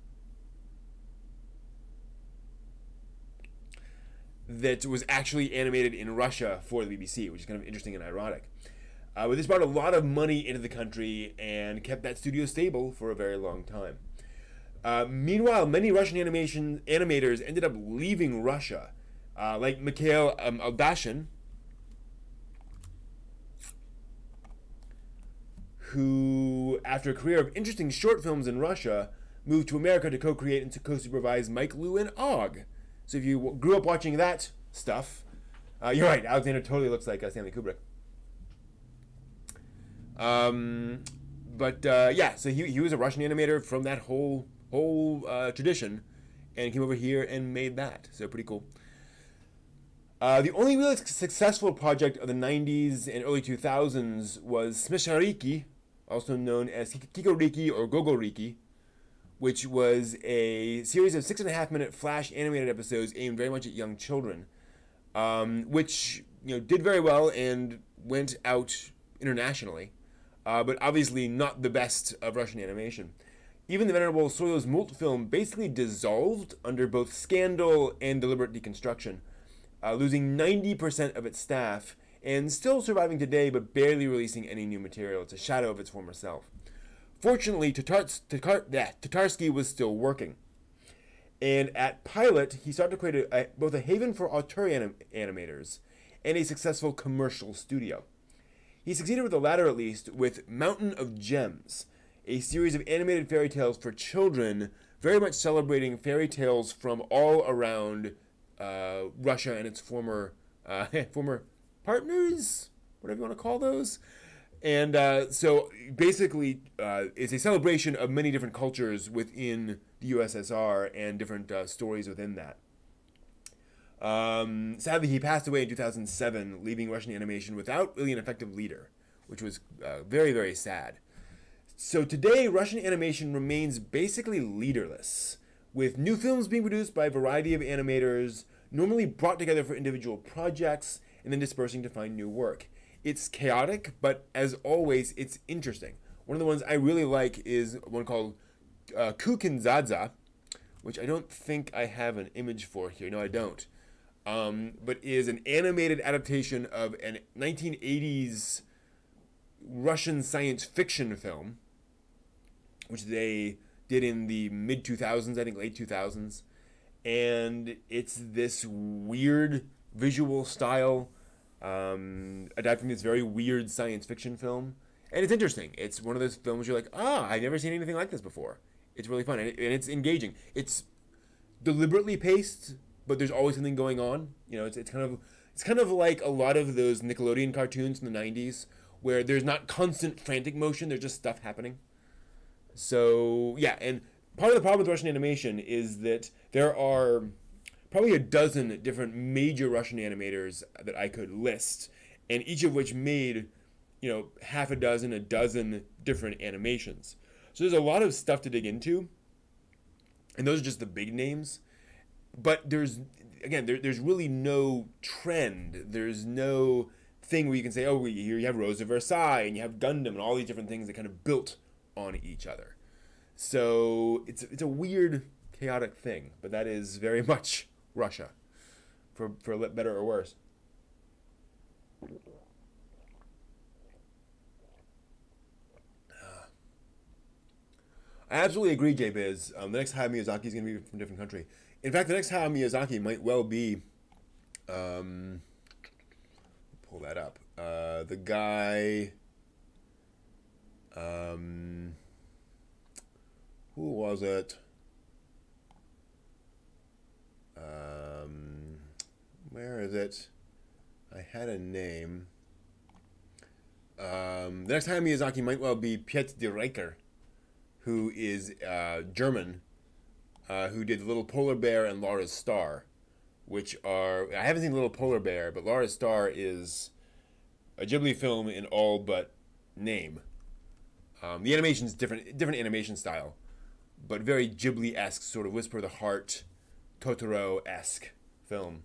that was actually animated in Russia for the BBC, which is kind of interesting and ironic. But this brought a lot of money into the country and kept that studio stable for a very long time. Meanwhile, many Russian animators ended up leaving Russia, like Mikhail Aldashin, who, after a career of interesting short films in Russia, moved to America to co-create and to co-supervise Mike, Lou, and Og. So if you grew up watching that stuff, you're right. Alexander totally looks like Stanley Kubrick. Yeah, so he was a Russian animator from that whole tradition, and came over here and made that. So pretty cool. The only really successful project of the 90s and early 2000s was Smeshariki, also known as Kikoriki or Gogoriki, which was a series of 6.5-minute flash animated episodes aimed very much at young children, which did very well and went out internationally, but obviously not the best of Russian animation. Even the venerable Soyuz Multfilm basically dissolved under both scandal and deliberate deconstruction, losing 90% of its staff and still surviving today but barely releasing any new material. It's a shadow of its former self. Fortunately, Tatarsky was still working. And at Pilot, he started to create both a haven for auteur animators and a successful commercial studio. He succeeded with the latter, at least, with Mountain of Gems, a series of animated fairy tales for children, very much celebrating fairy tales from all around Russia and its former partners, whatever you want to call those. And so basically, it's a celebration of many different cultures within the USSR and different stories within that. Sadly, he passed away in 2007, leaving Russian animation without really an effective leader, which was very, very sad. So today, Russian animation remains basically leaderless, with new films being produced by a variety of animators, normally brought together for individual projects, and then dispersing to find new work. It's chaotic, but as always, it's interesting. One of the ones I really like is one called Kukinzadza, which I don't think I have an image for here. No, I don't. But is an animated adaptation of a 1980s Russian science fiction film, which they did in the mid-2000s, I think late 2000s. And it's this weird visual style, adapting this very weird science fiction film. And it's interesting. It's one of those films you're like, I've never seen anything like this before. It's really fun, and it's engaging. It's deliberately paced, but there's always something going on. It's kind of like a lot of those Nickelodeon cartoons in the 90s, where there's not constant frantic motion, there's just stuff happening. So, yeah, and part of the problem with Russian animation is that there are probably a dozen different major Russian animators that I could list, and each of which made, half a dozen different animations. So there's a lot of stuff to dig into, and those are just the big names. But there's really no trend. There's no thing where you can say, here you have Rose of Versailles, and you have Gundam, and all these different things that kind of built on each other. So it's a weird, chaotic thing, but that is very much Russia, for better or worse. I absolutely agree, J-Biz. The next Hayao Miyazaki is going to be from a different country. In fact, the next Hayao Miyazaki might well be, pull that up, the guy, who was it? Where is it? I had a name. The next Hayao Miyazaki might well be Piet de Ruyter, who is German, who did Little Polar Bear and Laura's Star, which are, I haven't seen Little Polar Bear, but Laura's Star is a Ghibli film in all but name. The animation's different animation style, but very Ghibli-esque, sort of Whisper the Heart, Totoro-esque film.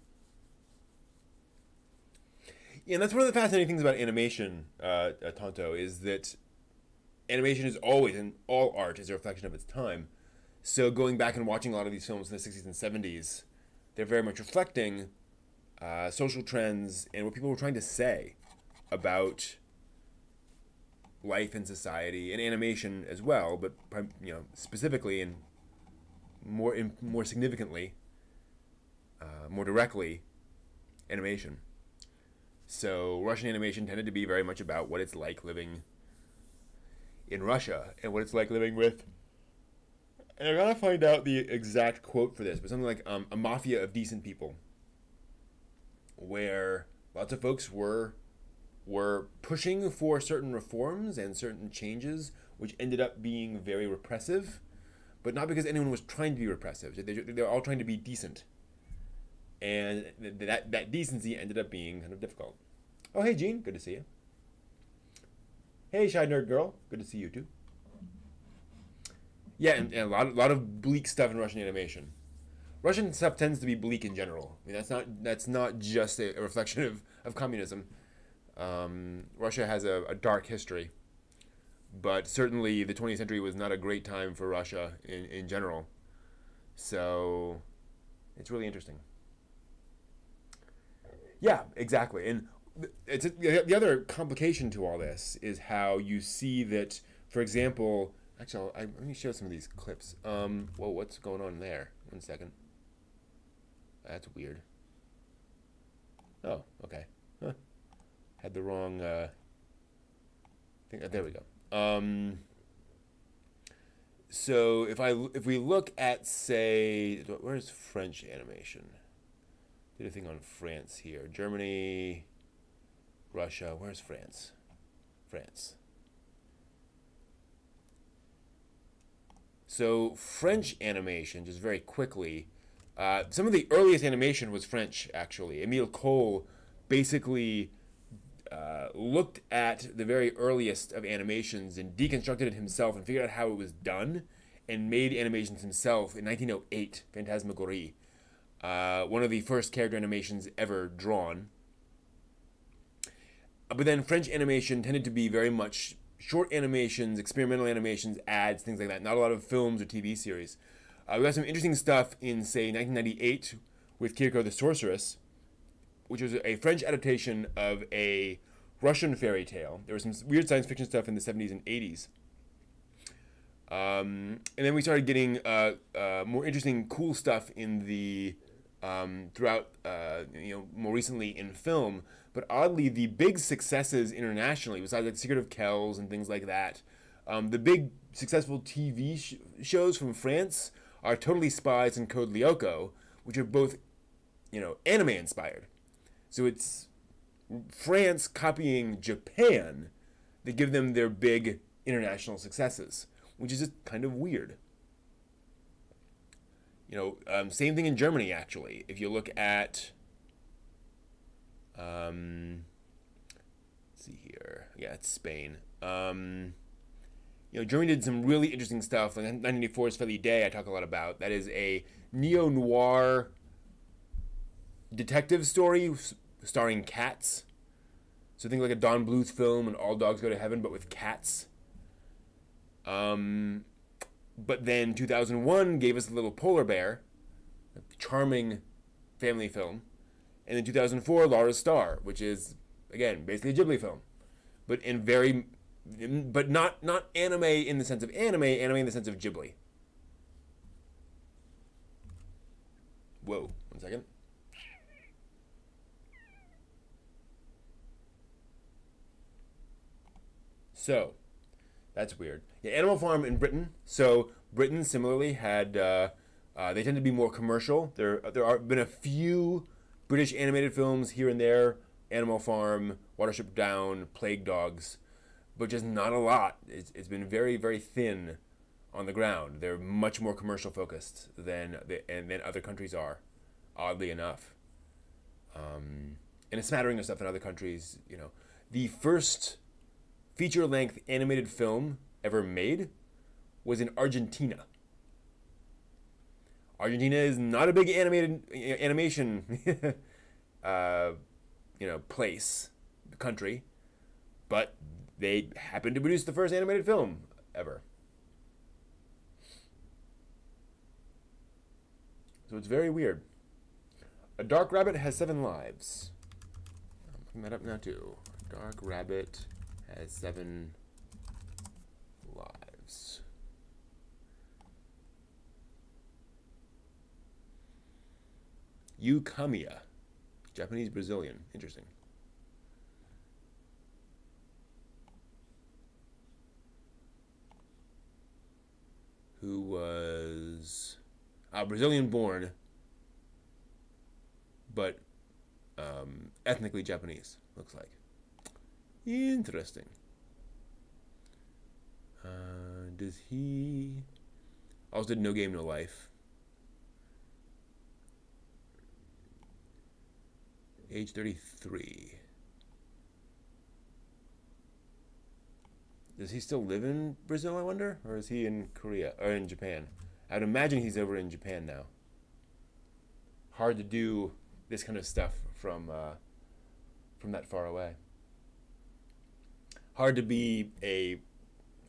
Yeah, and that's one of the fascinating things about animation, Tonto, is that animation is always, and all art is a reflection of its time. So going back and watching a lot of these films in the 60s and 70s, they're very much reflecting social trends and what people were trying to say about life and society, and animation as well, but specifically and more significantly, more directly, animation. So Russian animation tended to be very much about what it's like living in Russia and what it's like living with And I gotta find out the exact quote for this, but something like a mafia of decent people, where lots of folks were pushing for certain reforms and certain changes, which ended up being very repressive, but not because anyone was trying to be repressive. They're all trying to be decent, and that decency ended up being kind of difficult. Oh, hey, Gene, good to see you. Hey, Shy Nerd Girl, good to see you too. Yeah, and a lot of bleak stuff in Russian animation. Russian stuff tends to be bleak in general. I mean, that's not just a reflection of communism. Russia has a dark history, but certainly the 20th century was not a great time for Russia in general. So it's really interesting. Yeah, exactly. And the other complication to all this is how you see that, for example, actually, let me show some of these clips. Whoa, what's going on there? 1 second. That's weird. Oh, okay. Huh. Had the wrong thing. There we go. So if we look at, say, where's French animation? Did a thing on France here. Germany, Russia. Where's France? France. So French animation, just very quickly, some of the earliest animation was French, actually. Émile Cole basically looked at the very earliest of animations and deconstructed it himself and figured out how it was done and made animations himself in 1908, Phantasmagorie. One of the first character animations ever drawn. But then French animation tended to be very much short animations, experimental animations, ads, things like that. Not a lot of films or TV series. We got some interesting stuff in, say, 1998 with Kiriko the Sorceress, which was a French adaptation of a Russian fairy tale. There was some weird science fiction stuff in the 70s and 80s. And then we started getting more interesting, cool stuff in the throughout, more recently in film. But oddly, the big successes internationally, besides like Secret of Kells and things like that, the big successful TV shows from France are Totally Spies and Code Lyoko, which are both, anime inspired. So it's France copying Japan that give them their big international successes, which is just kind of weird. Same thing in Germany, actually. If you look at, let's see here. Yeah, it's Spain. Germany did some really interesting stuff. Like 1984's Feli Day, I talk a lot about. That is a neo-noir detective story starring cats. So think like a Don Bluth film and All Dogs Go to Heaven, but with cats. But then 2001 gave us a little polar bear, a charming family film. And then 2004, Laura's Star, which is, again, basically a Ghibli film. But not anime in the sense of anime in the sense of Ghibli. Whoa, 1 second. So, that's weird. Yeah, Animal Farm in Britain. So Britain similarly had they tend to be more commercial. There are been a few British animated films here and there. Animal Farm, Watership Down, Plague Dogs, but just not a lot. It's been very, very thin on the ground. They're much more commercial focused than other countries are, oddly enough. And a smattering of stuff in other countries. The first feature-length animated film ever made was in Argentina. Argentina is not a big animation country, but they happened to produce the first animated film ever. So it's very weird. A dark rabbit has 7 lives. I'm looking that up now too. A dark rabbit has 7 lives. Yu Kamiya, Japanese Brazilian. Interesting. Who was Brazilian born, but ethnically Japanese, looks like. Interesting. Does he... Also did No Game, No Life. Age 33. Does he still live in Brazil, I wonder? Or is he in Korea? Or in Japan? I'd imagine he's over in Japan now. Hard to do this kind of stuff from that far away. Hard to be a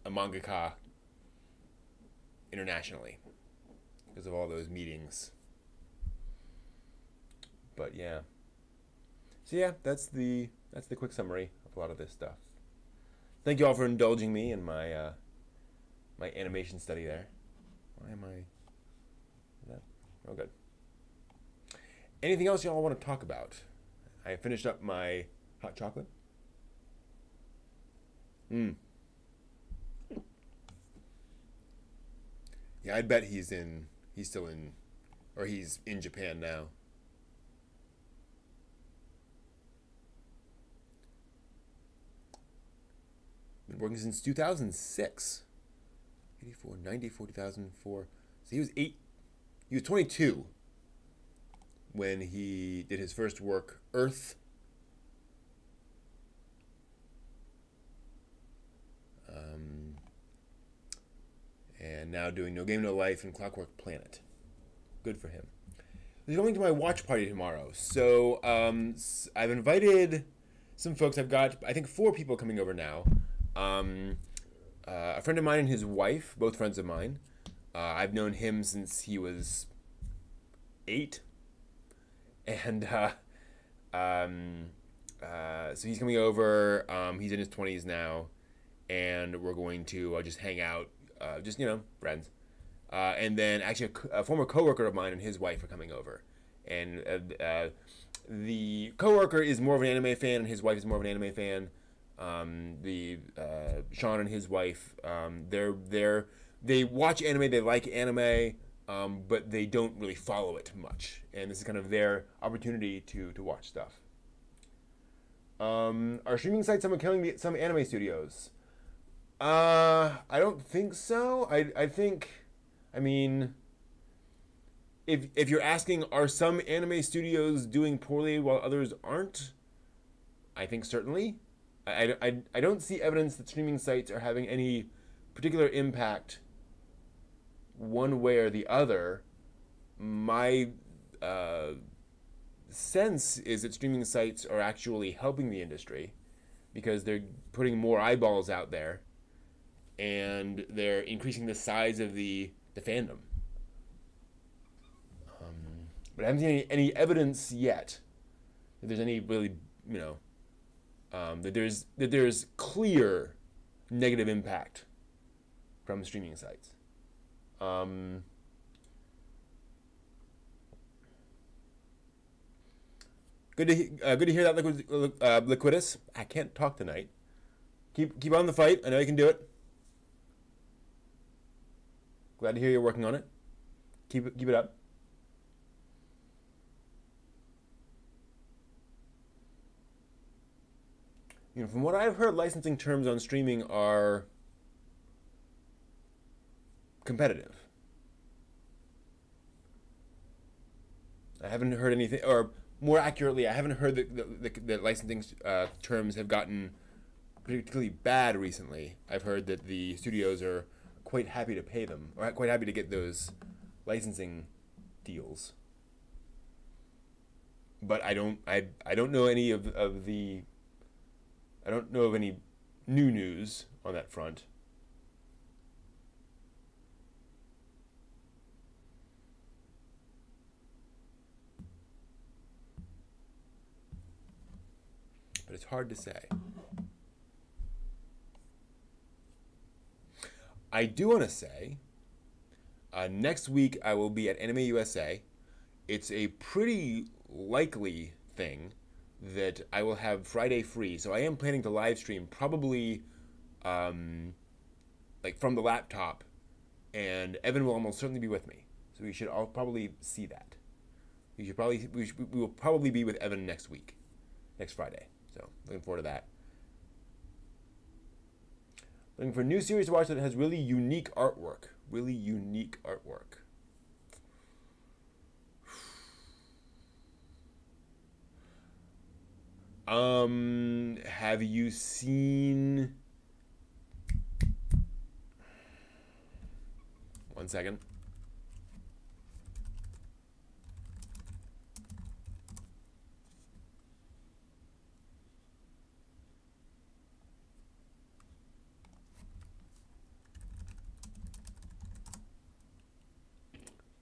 mangaka internationally because of all those meetings. But yeah. So yeah, that's the quick summary of a lot of this stuff. Thank you all for indulging me in my my animation study there. Why am I... That? Oh, good. Anything else y'all want to talk about? I finished up my hot chocolate. Yeah, I bet he's still in, or he's in Japan now. Been working since 2006. 84, 90, 40,004. So he was 22 when he did his first work, Earth. And now doing No Game, No Life and Clockwork Planet. Good for him. He's going to my watch party tomorrow. So I've invited some folks. I've got, I think, 4 people coming over now. A friend of mine and his wife, both friends of mine. I've known him since he was 8. And so he's coming over. He's in his 20s now. And we're going to just hang out. Just, friends. And then actually a former coworker of mine and his wife are coming over. And the coworker is more of an anime fan and his wife is more of an anime fan. Sean and his wife, they watch anime, they like anime, but they don't really follow it much. And this is kind of their opportunity to watch stuff. Are streaming sites killing some anime studios? I don't think so. I think, if you're asking, are some anime studios doing poorly while others aren't? I think certainly. I don't see evidence that streaming sites are having any particular impact one way or the other. My sense is that streaming sites are actually helping the industry because they're putting more eyeballs out there and they're increasing the size of the fandom. But I haven't seen any evidence yet that there's any really, that there's clear negative impact from streaming sites. Good to hear that, Liquidus. I can't talk tonight. Keep on the fight. I know you can do it. Glad to hear you're working on it. Keep it up. From what I've heard, licensing terms on streaming are competitive. I haven't heard anything, or more accurately, I haven't heard that licensing terms have gotten particularly bad recently. I've heard that the studios are quite happy to pay them, or quite happy to get those licensing deals. But I don't know any of the... I don't know of any new news on that front. But it's hard to say. I do want to say, next week I will be at Anime USA. It's a pretty likely thing that I will have Friday free, so I am planning to live stream probably like from the laptop, and Evan will almost certainly be with me. So we should all probably see that. We will probably be with Evan next week, next Friday. So looking forward to that. Looking for a new series to watch that has really unique artwork. Really unique artwork. Have you seen... One second.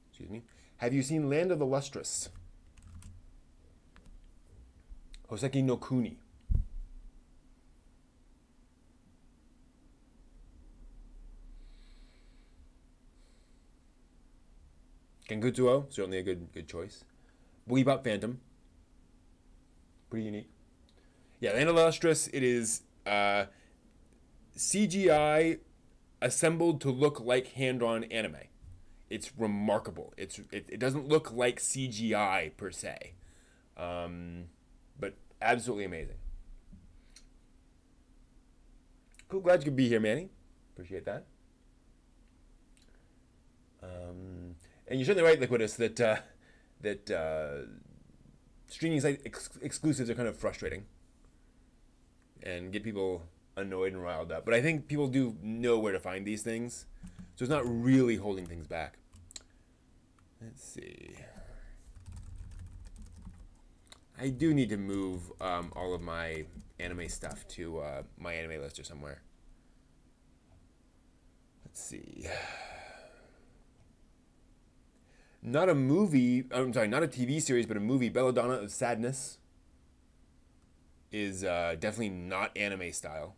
Excuse me. Have you seen Land of the Lustrous? Hoseki no Kuni. Genkutsuo, certainly a good choice. Bebop Phantom. Pretty unique. Yeah, Land of the Lustrous, it is CGI assembled to look like hand-drawn anime. It's remarkable. It doesn't look like CGI per se, but absolutely amazing. Cool, glad you could be here, Manny. Appreciate that. And you're certainly right, Liquidus, that streaming site exclusives are kind of frustrating and get people annoyed and riled up. But I think people do know where to find these things, so it's not really holding things back. Let's see. I do need to move all of my anime stuff to my anime list or somewhere. Let's see. Not a movie, I'm sorry, not a TV series, but a movie, Belladonna of Sadness, is definitely not anime style.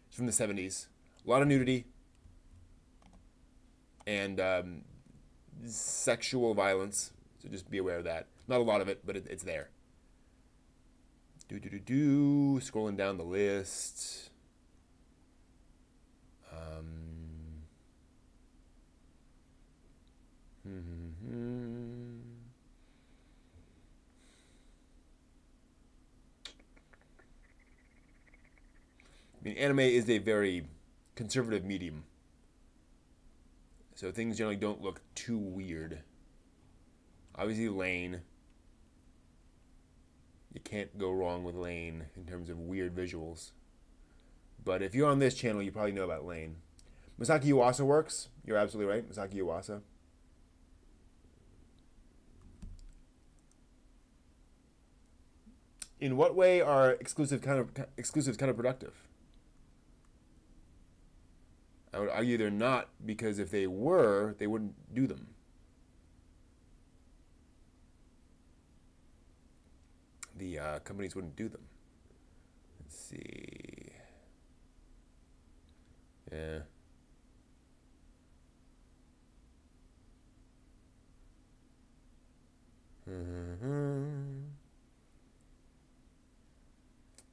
It's from the 70s. A lot of nudity and sexual violence, so just be aware of that. Not a lot of it, but it's there. Scrolling down the list. I mean, anime is a very conservative medium, so things generally don't look too weird. Obviously, Lane. You can't go wrong with Lane in terms of weird visuals. But if you're on this channel, you probably know about Lane. Masaki Yuasa works. You're absolutely right, Masaki Yuasa. In what way are exclusives counterproductive? I would argue they're not, because if they were, they wouldn't do them. The companies wouldn't do them. Let's see. Yeah.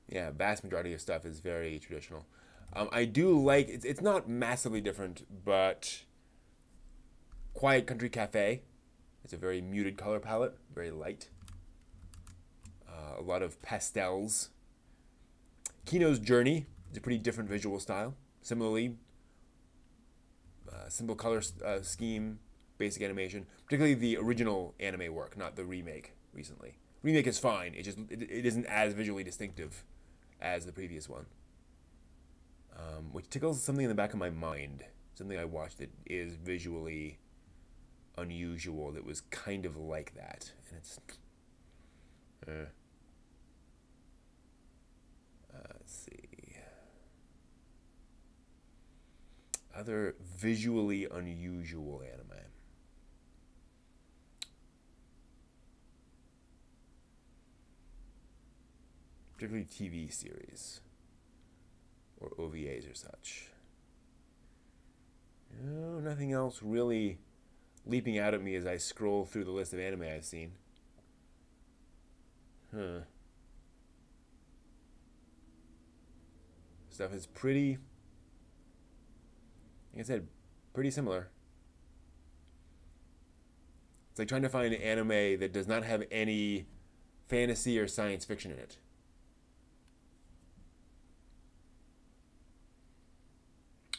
Yeah, vast majority of stuff is very traditional. I do like, it's not massively different, but Quiet Country Cafe. It's a very muted color palette, very light. A lot of pastels. Kino's Journey is a pretty different visual style. Similarly, simple color scheme, basic animation. Particularly the original anime work, not the remake recently. Remake is fine. It isn't as visually distinctive as the previous one. Which tickles something in the back of my mind. Something I watched that is visually unusual, that was kind of like that. And it's... let's see. Other visually unusual anime. Particularly TV series. Or OVAs or such. No, nothing else really leaping out at me as I scroll through the list of anime I've seen. Stuff is pretty, like I said, pretty similar. It's like trying to find an anime that does not have any fantasy or science fiction in it.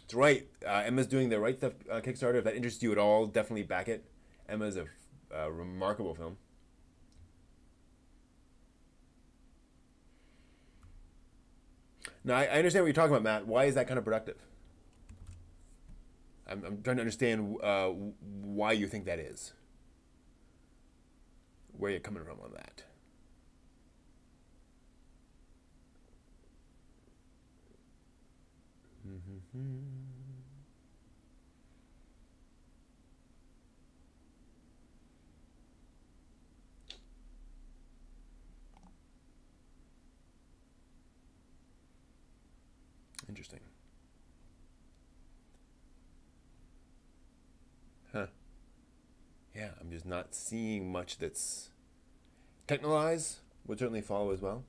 That's right. Emma's doing the Right Stuff Kickstarter. If that interests you at all, definitely back it. Emma's a remarkable film. Now, I understand what you're talking about, Matt. Why is that kind of productive? I'm trying to understand why you think that is. Where you're coming from on that. Interesting. Huh. Yeah, I'm just not seeing much that's... Technolize would certainly follow as well.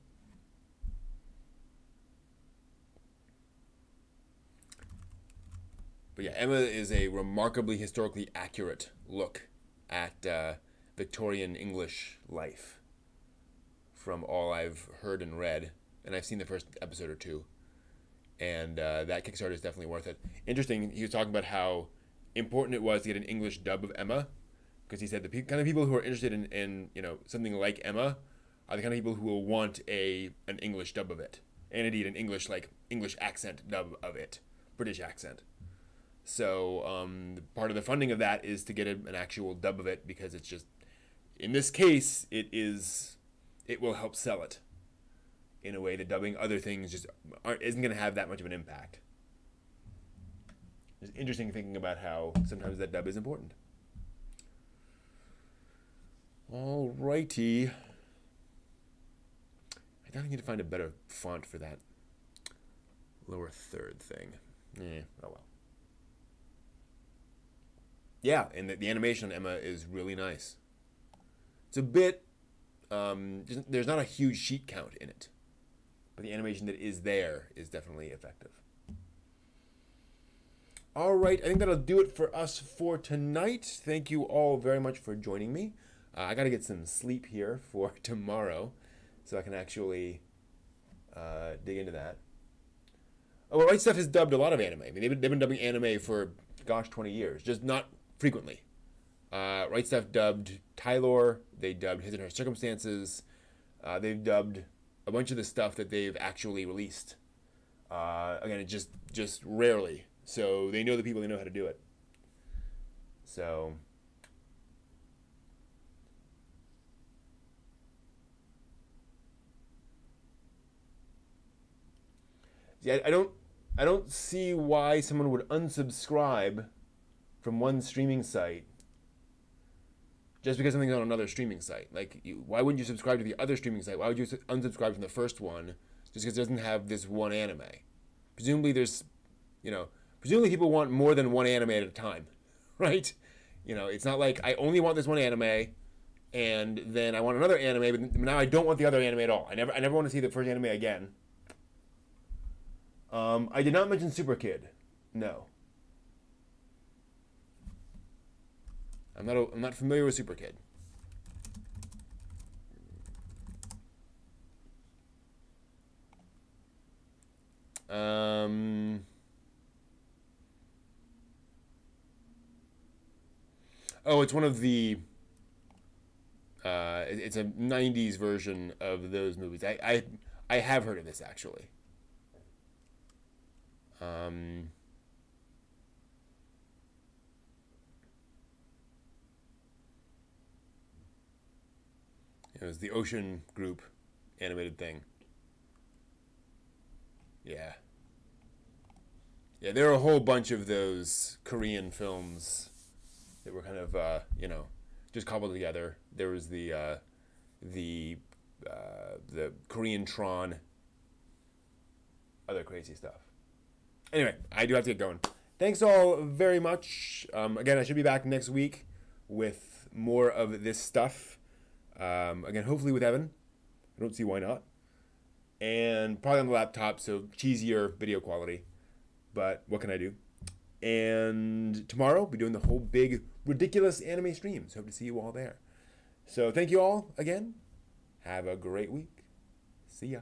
But yeah, Emma is a remarkably historically accurate look at Victorian English life from all I've heard and read. And I've seen the first episode or two. And that Kickstarter is definitely worth it. Interesting, he was talking about how important it was to get an English dub of Emma, because he said the kind of people who are interested in something like Emma are the kind of people who will want an English dub of it, and indeed an English accent dub of it, British accent. So part of the funding of that is to get an actual dub of it, because it's just, in this case, it will help sell it in a way that dubbing other things just isn't going to have that much of an impact. It's interesting thinking about how sometimes that dub is important. Alrighty. I definitely need to find a better font for that lower third thing. Oh well. Yeah, and the animation on Emma is really nice. It's a bit... there's not a huge sheet count in it, but the animation that is there is definitely effective. All right, I think that'll do it for us for tonight. Thank you all very much for joining me. I got to get some sleep here for tomorrow, so I can actually dig into that. Oh, well, Right Stuff has dubbed a lot of anime. I mean, they've been dubbing anime for, gosh, 20 years, just not frequently. Right Stuff dubbed Tylor. They dubbed His and Her Circumstances. They've dubbed a bunch of the stuff that they've actually released. Again, it just rarely. So they know the people, they know how to do it. So yeah, I don't see why someone would unsubscribe from one streaming site just because something's on another streaming site. Like, why wouldn't you subscribe to the other streaming site? Why would you unsubscribe from the first one just because it doesn't have this one anime? Presumably presumably people want more than one anime at a time, right? It's not like I only want this one anime and then I want another anime, but now I don't want the other anime at all. I never want to see the first anime again. I did not mention Super Kid. No. I'm not familiar with Super Kid. Oh, it's one of the... it's a 90s version of those movies. I have heard of this, actually. It was the Ocean Group animated thing. Yeah. Yeah, there are a whole bunch of those Korean films that were kind of, just cobbled together. There was the Korean Tron, other crazy stuff. Anyway, I do have to get going. Thanks all very much. Again, I should be back next week with more of this stuff. Again, hopefully with Evan. I don't see why not. And probably on the laptop, so cheesier video quality. But what can I do? And tomorrow, we'll be doing the whole big ridiculous anime streams. Hope to see you all there. So thank you all again. Have a great week. See ya.